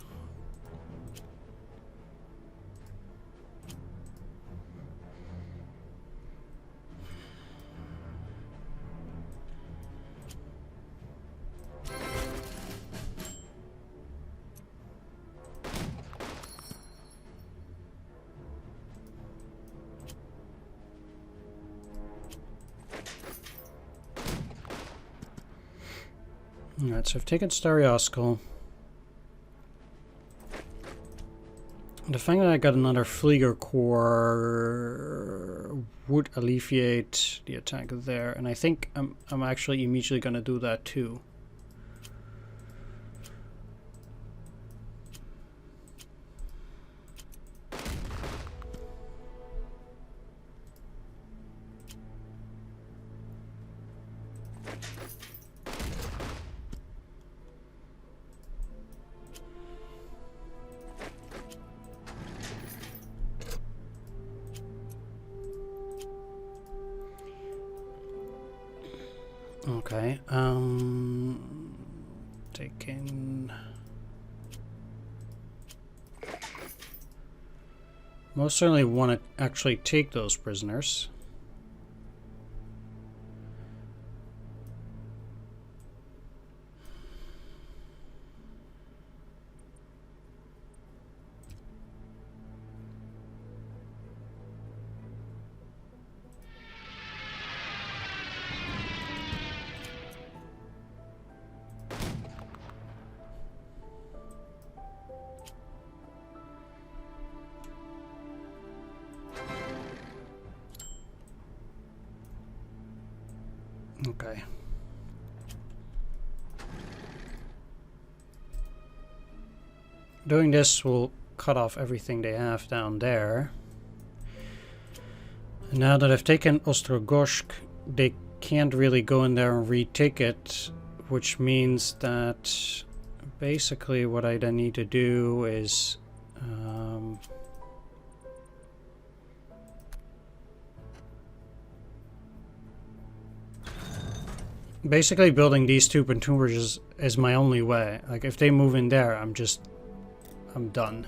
Alright, so I've taken Starioskal. The fact that I got another Flieger Corps would alleviate the attack there, and I think I'm actually immediately going to do that too. Okay, taking... Most certainly want to actually take those prisoners. Okay. Doing this will cut off everything they have down there. And now that I've taken Ostrogozhsk, they can't really go in there and retake it, which means that basically what I then need to do is basically building these two pontoon bridges is my only way. Like if they move in there, I'm done.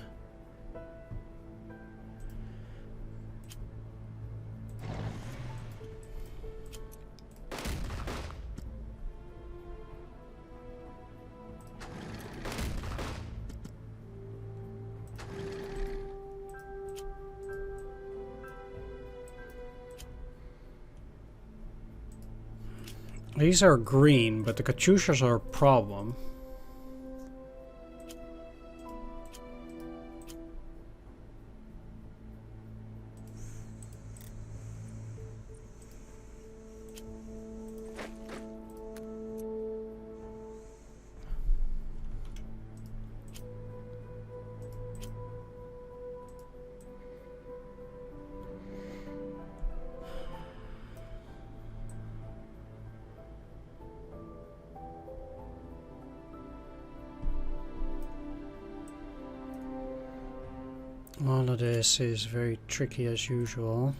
These are green, but the Katyushas are a problem. All of this is very tricky as usual.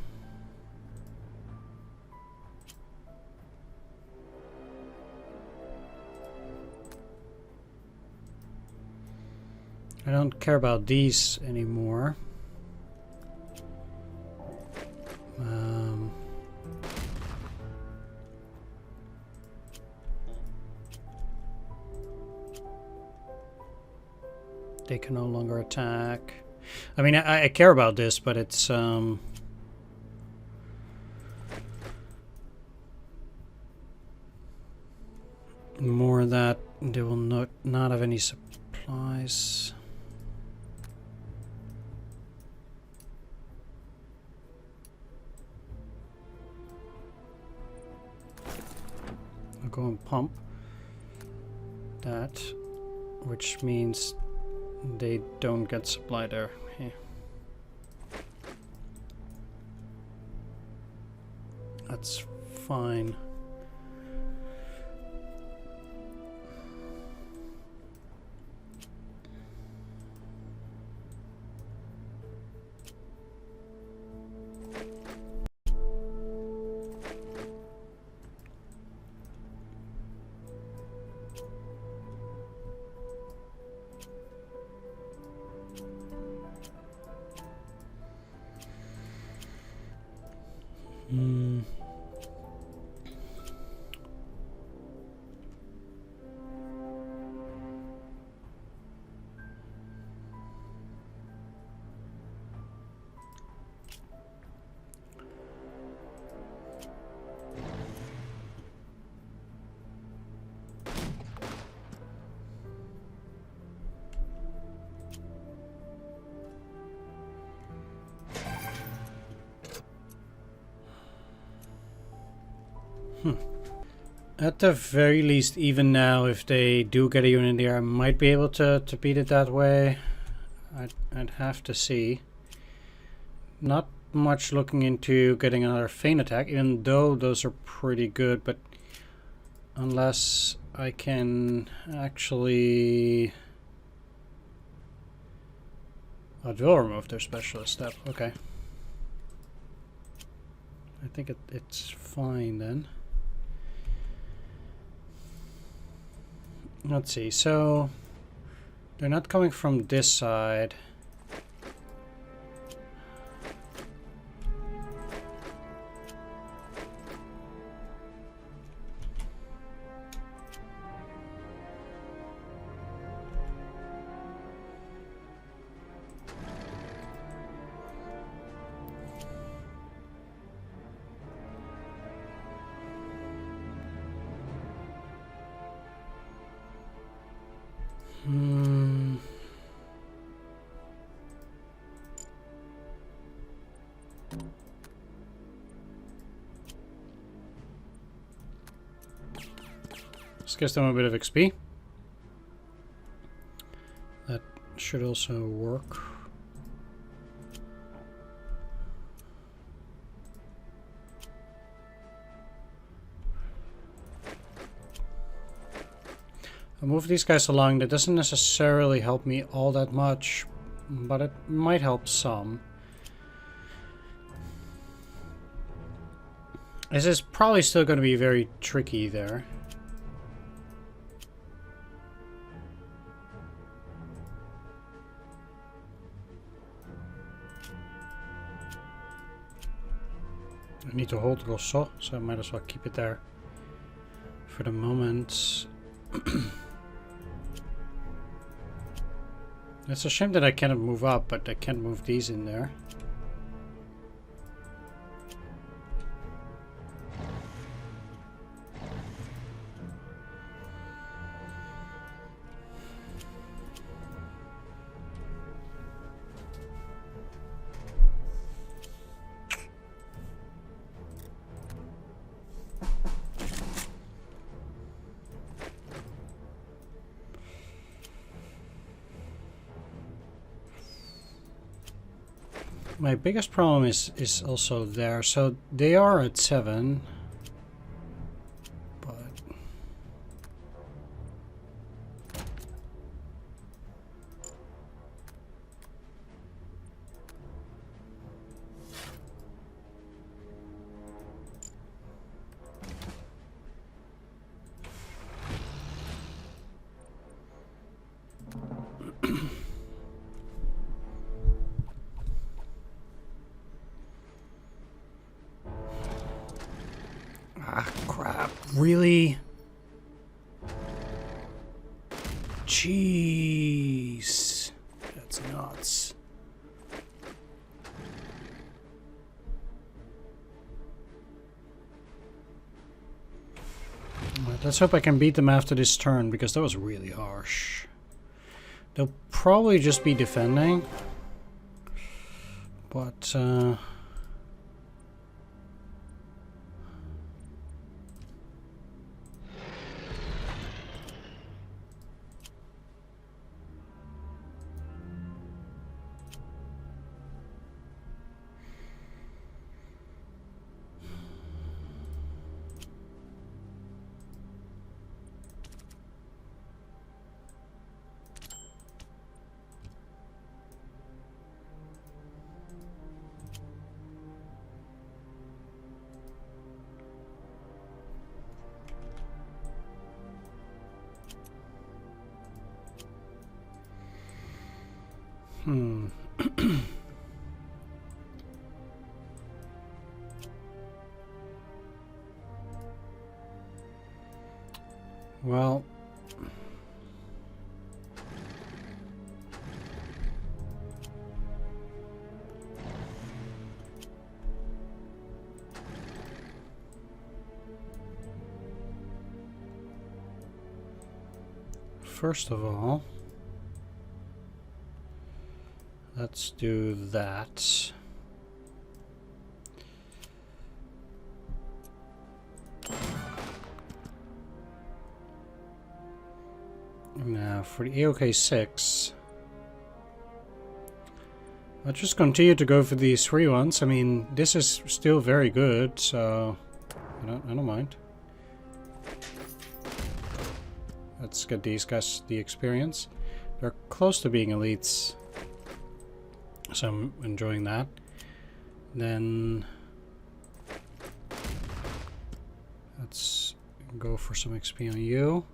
I don't care about these anymore. They can no longer attack. I mean, I care about this, but it's more that they will not have any supplies. I'll go and pump that, which means they don't get supply there. Yeah. That's fine. At the very least, even now, if they do get a unit in there, I might be able to beat it that way. I'd have to see. Not much looking into getting another feint attack, even though those are pretty good, but unless I can actually... Oh, it will remove their specialist step. Okay. I think it's fine then. Let's see, so they're not coming from this side. This gives them a bit of XP. That should also work. I'll move these guys along. That doesn't necessarily help me all that much, but it might help some. This is probably still going to be very tricky there. I need to hold Rosso, so I might as well keep it there for the moment. It's a shame that I cannot move up, but I can't move these in there. My biggest problem is also there. So they are at 7. But Ah, crap. Really? Jeez. That's nuts. Right, let's hope I can beat them after this turn, because that was really harsh. They'll probably just be defending. But, well, first of all, let's do that. Now for the AOK 6, I'll just continue to go for these free ones. I mean, this is still very good, so I don't mind. Let's get these guys the experience. They're close to being elites, so I'm enjoying that. Then let's go for some XP on you.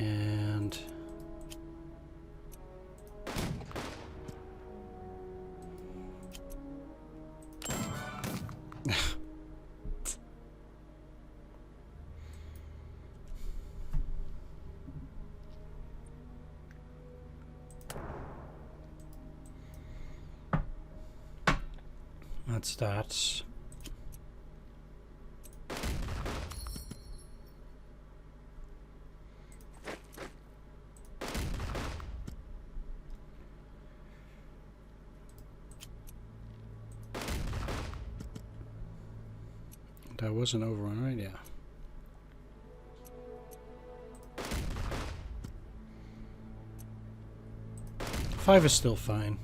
And that's that. That was an overrun, right? Yeah. Five is still fine.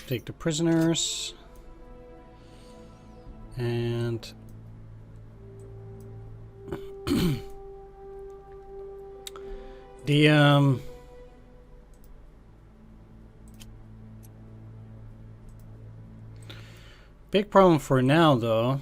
Take the prisoners. And the big problem for now, though,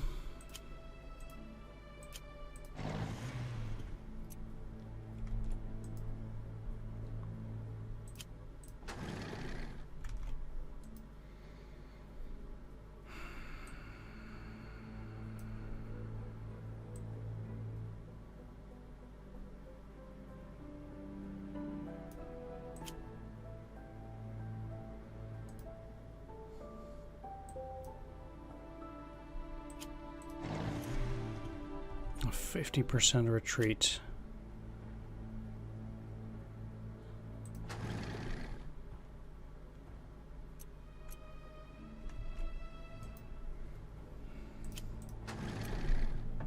a 50% retreat.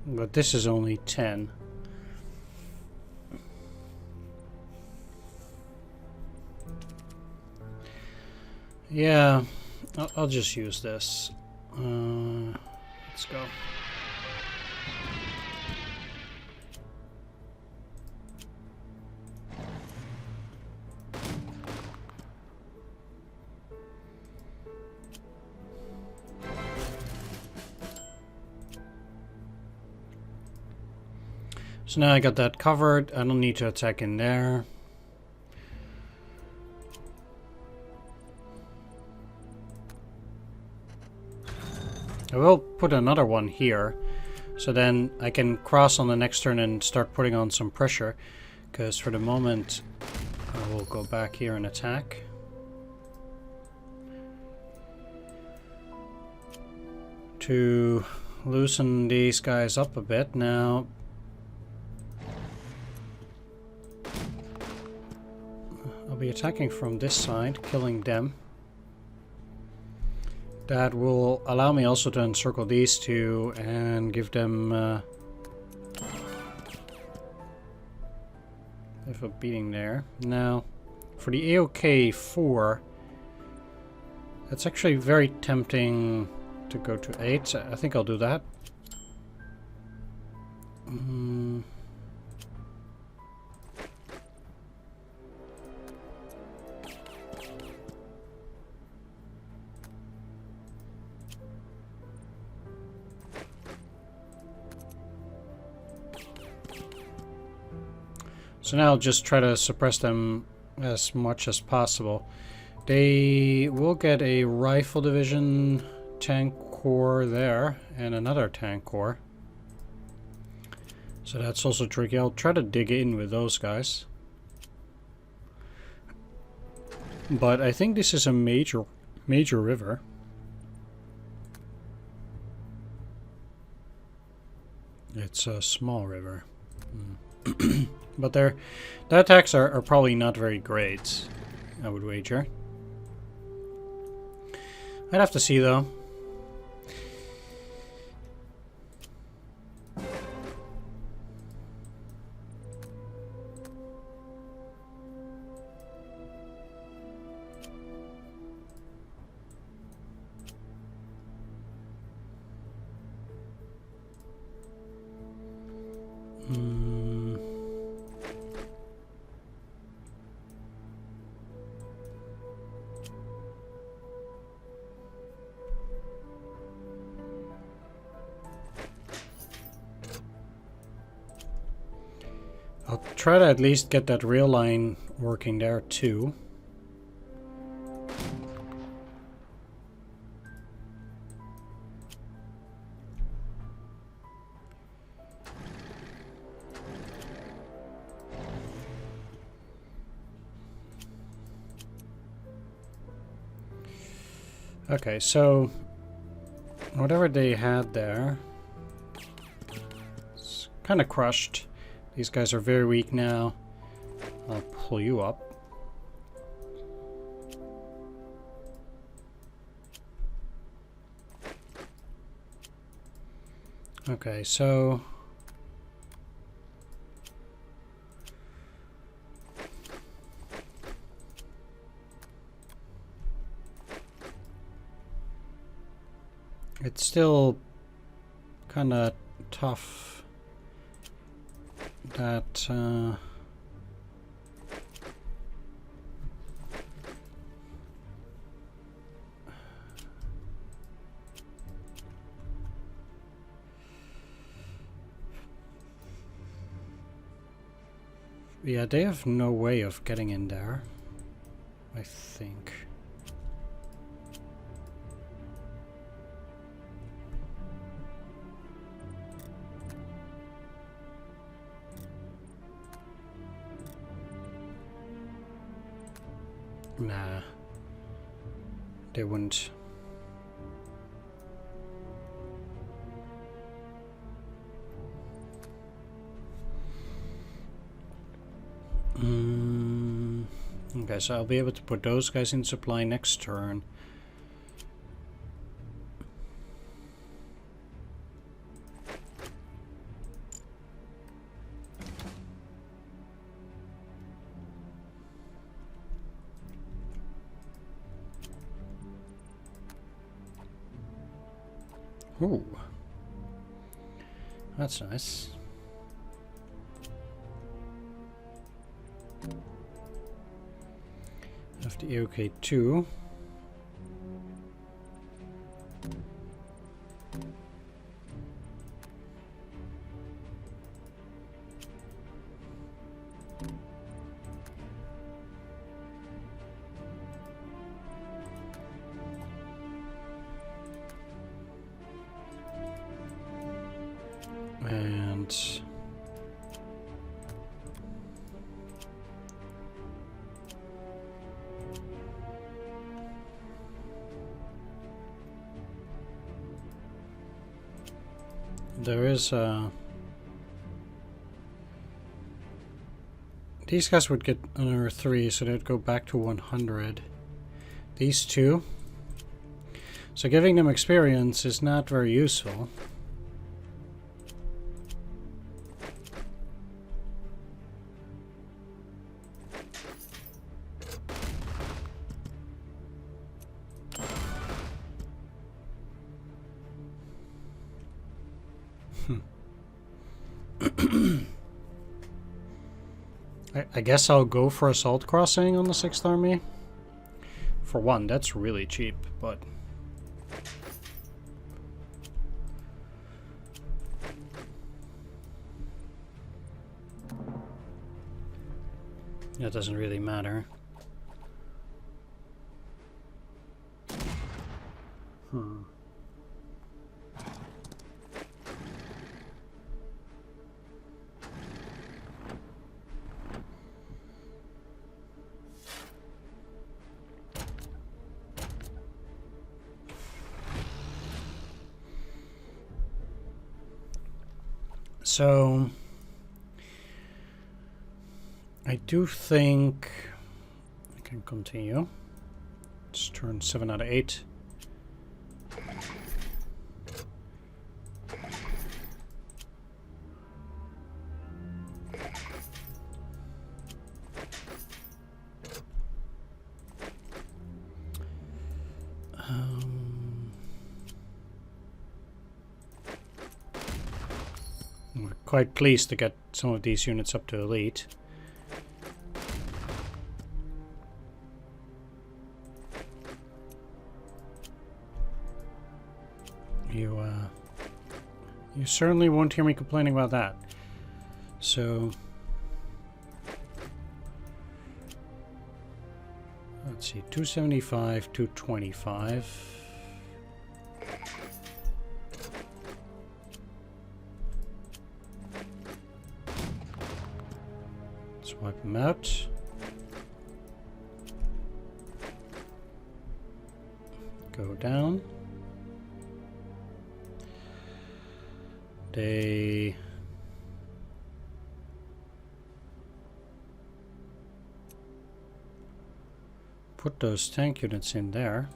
But this is only 10. Yeah, I'll just use this. Let's go. So now I got that covered. I don't need to attack in there. I will put another one here, so then I can cross on the next turn and start putting on some pressure, because for the moment I will go back here and attack. To loosen these guys up a bit. Now I'll be attacking from this side, killing them. That will allow me also to encircle these two and give them a beating there. Now, for the AOK 4, it's actually very tempting to go to 8. I think I'll do that. So now I'll just try to suppress them as much as possible. They will get a rifle division tank corps there and another tank corps. So that's also tricky. I'll try to dig in with those guys. But I think this is a major river. It's a small river. But the attacks are probably not very great, I would wager. I'd have to see though. I'll try to at least get that rail line working there too. Okay, so whatever they had there, it's kind of crushed. These guys are very weak now. I'll pull you up. Okay, so it's still kind of tough that yeah, they have no way of getting in there, I think. Nah, they wouldn't. Okay, so I'll be able to put those guys in supply next turn. Ooh, that's nice. Have the AOK 2. And there is these guys would get another 3, so they'd go back to 100. These two. So giving them experience is not very useful. I guess I'll go for assault crossing on the 6th Army. For one, that's really cheap, but that doesn't really matter. So I do think I can continue. Let's turn 7 out of 8. We're quite pleased to get some of these units up to elite. You certainly won't hear me complaining about that. So let's see, 275, 225. Let's wipe them out. Go down. They put those tank units in there.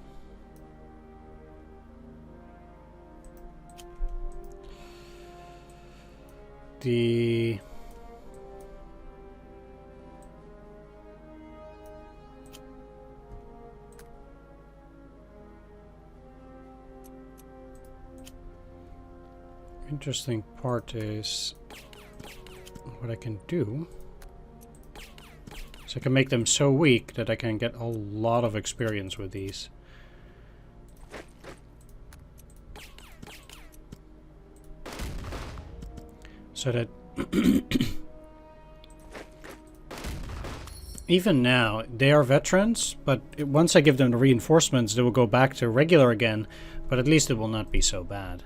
The interesting part is what I can do. So I can make them so weak that I can get a lot of experience with these. So that even now, they are veterans, but once I give them the reinforcements, they will go back to regular again, but at least it will not be so bad.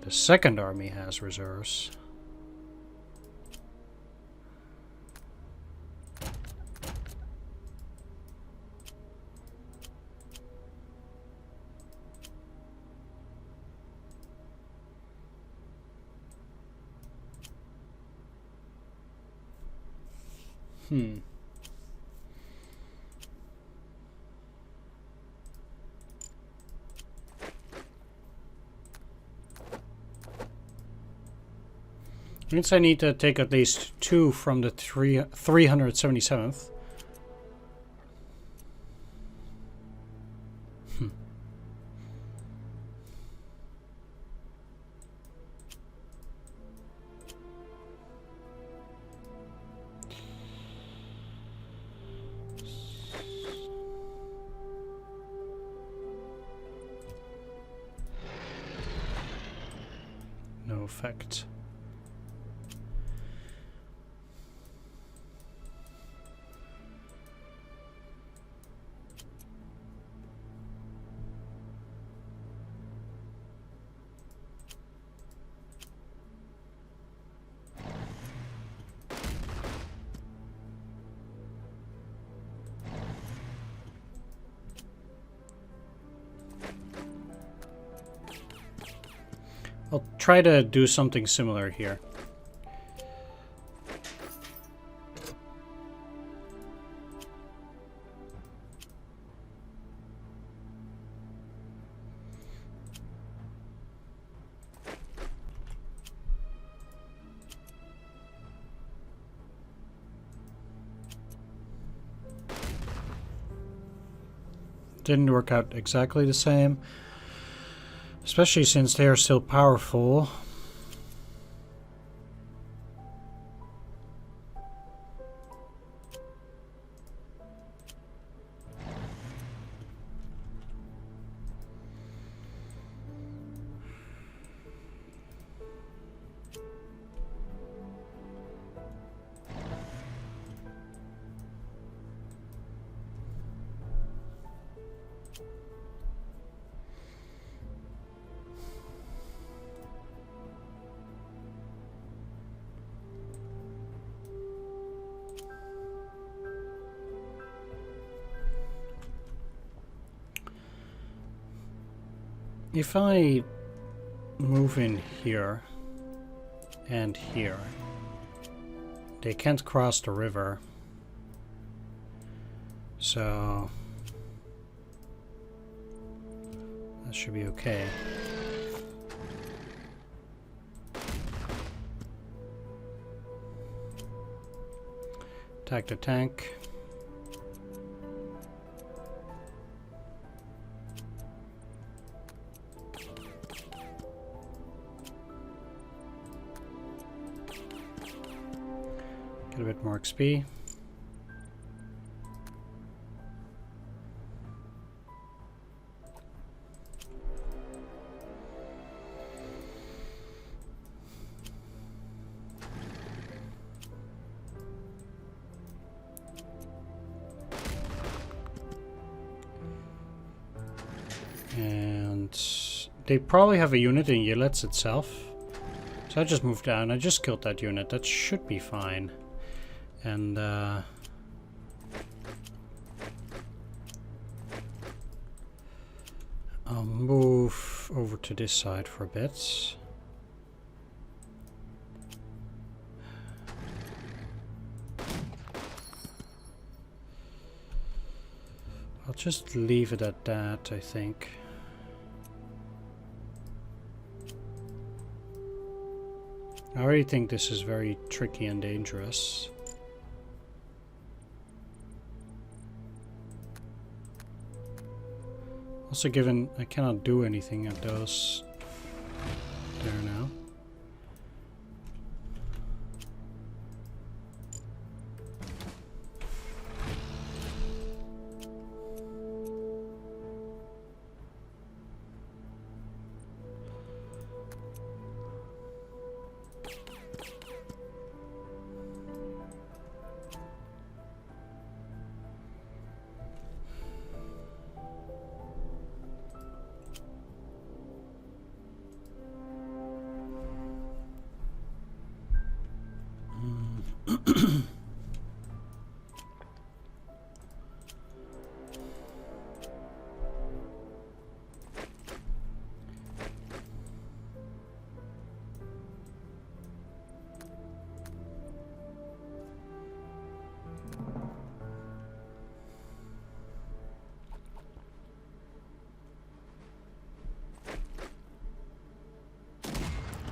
The 2nd Army has reserves. Means I need to take at least 2 from the 377th. No effect. I'll try to do something similar here. Didn't work out exactly the same, especially since they are still powerful. If I move in here and here, they can't cross the river, so that should be okay. Attack the tank. Get a bit more XP. And they probably have a unit in Yelets itself. So I just moved down. I just killed that unit. That should be fine. And I'll move over to this side for a bit. I'll just leave it at that, I think. I already think this is very tricky and dangerous. Also, given I cannot do anything at those there now.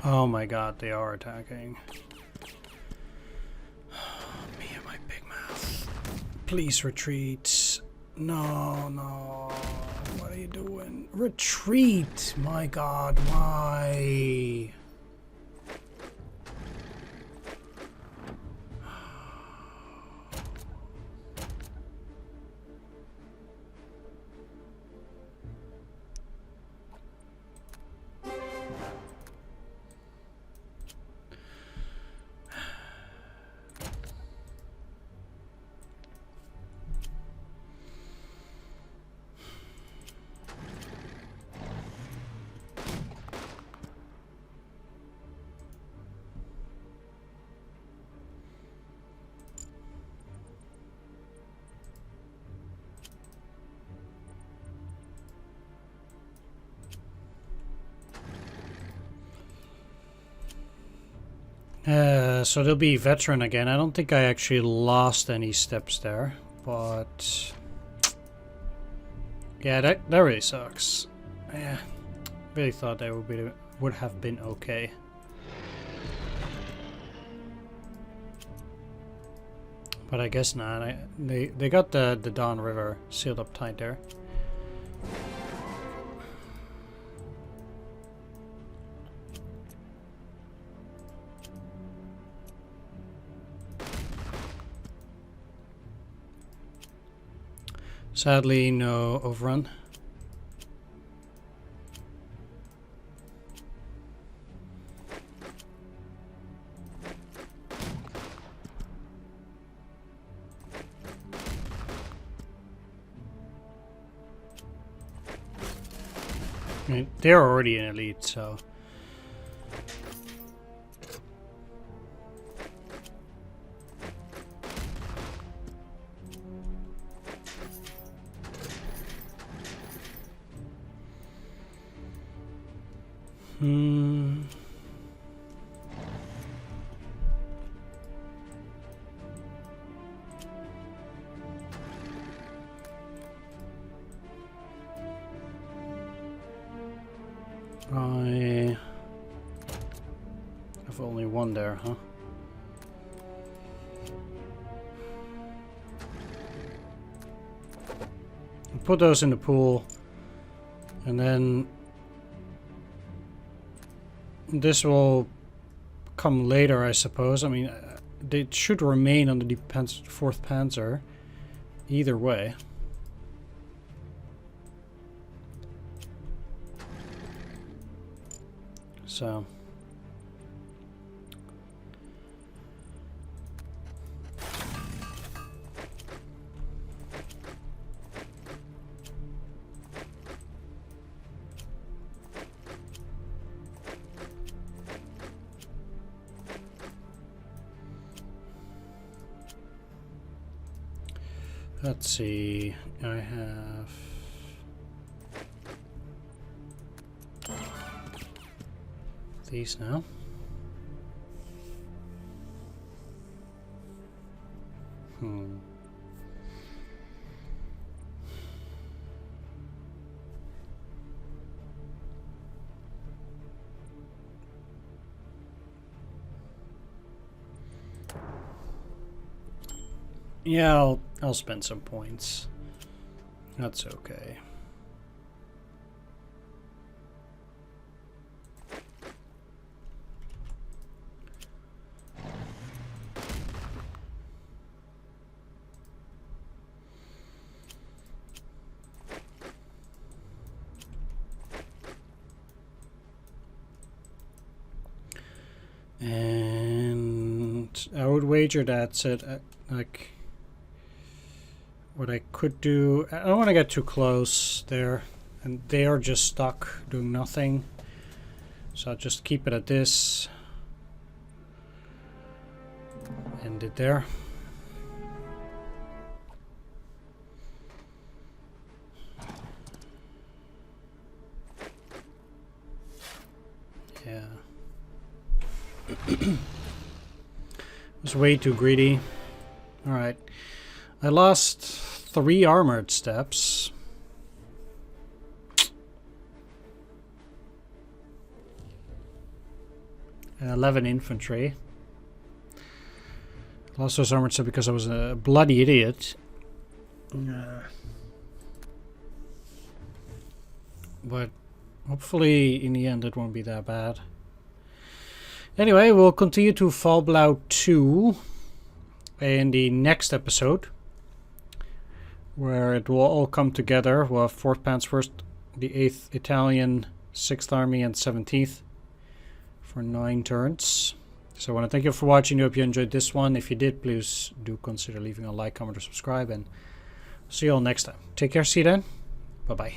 Oh my god, they are attacking. Me and my big mouth. Please retreat. No, no. What are you doing? Retreat! My god, why? So they'll be veteran again. I don't think I actually lost any steps there, but yeah, that really sucks. Yeah, really thought they would have been okay. But I guess not. They got the Don River sealed up tight there. Sadly, no overrun. I mean, they're already an elite, so... I have only one there, huh? I'll put those in the pool, and then this will come later, I suppose. I mean, they should remain under the 4th Panzer, either way. So let's see, I have these now. Yeah, I'll spend some points. That's okay. And I would wager that's it. Like, what I could do, I don't want to get too close there, and they are just stuck doing nothing, so I'll just keep it at this. End it there. Yeah. Was way too greedy. Alright. I lost 3 armored steps. And 11 infantry. I lost those armored steps because I was a bloody idiot. But hopefully in the end it won't be that bad. Anyway, we'll continue to Fall Blau 2 in the next episode, where it will all come together. We'll have 4th Panzer first, the 8th Italian, 6th Army, and 17th for 9 turns. So I want to thank you for watching. I hope you enjoyed this one. If you did, please do consider leaving a like, comment, or subscribe, and see you all next time. Take care, see you then. Bye-bye.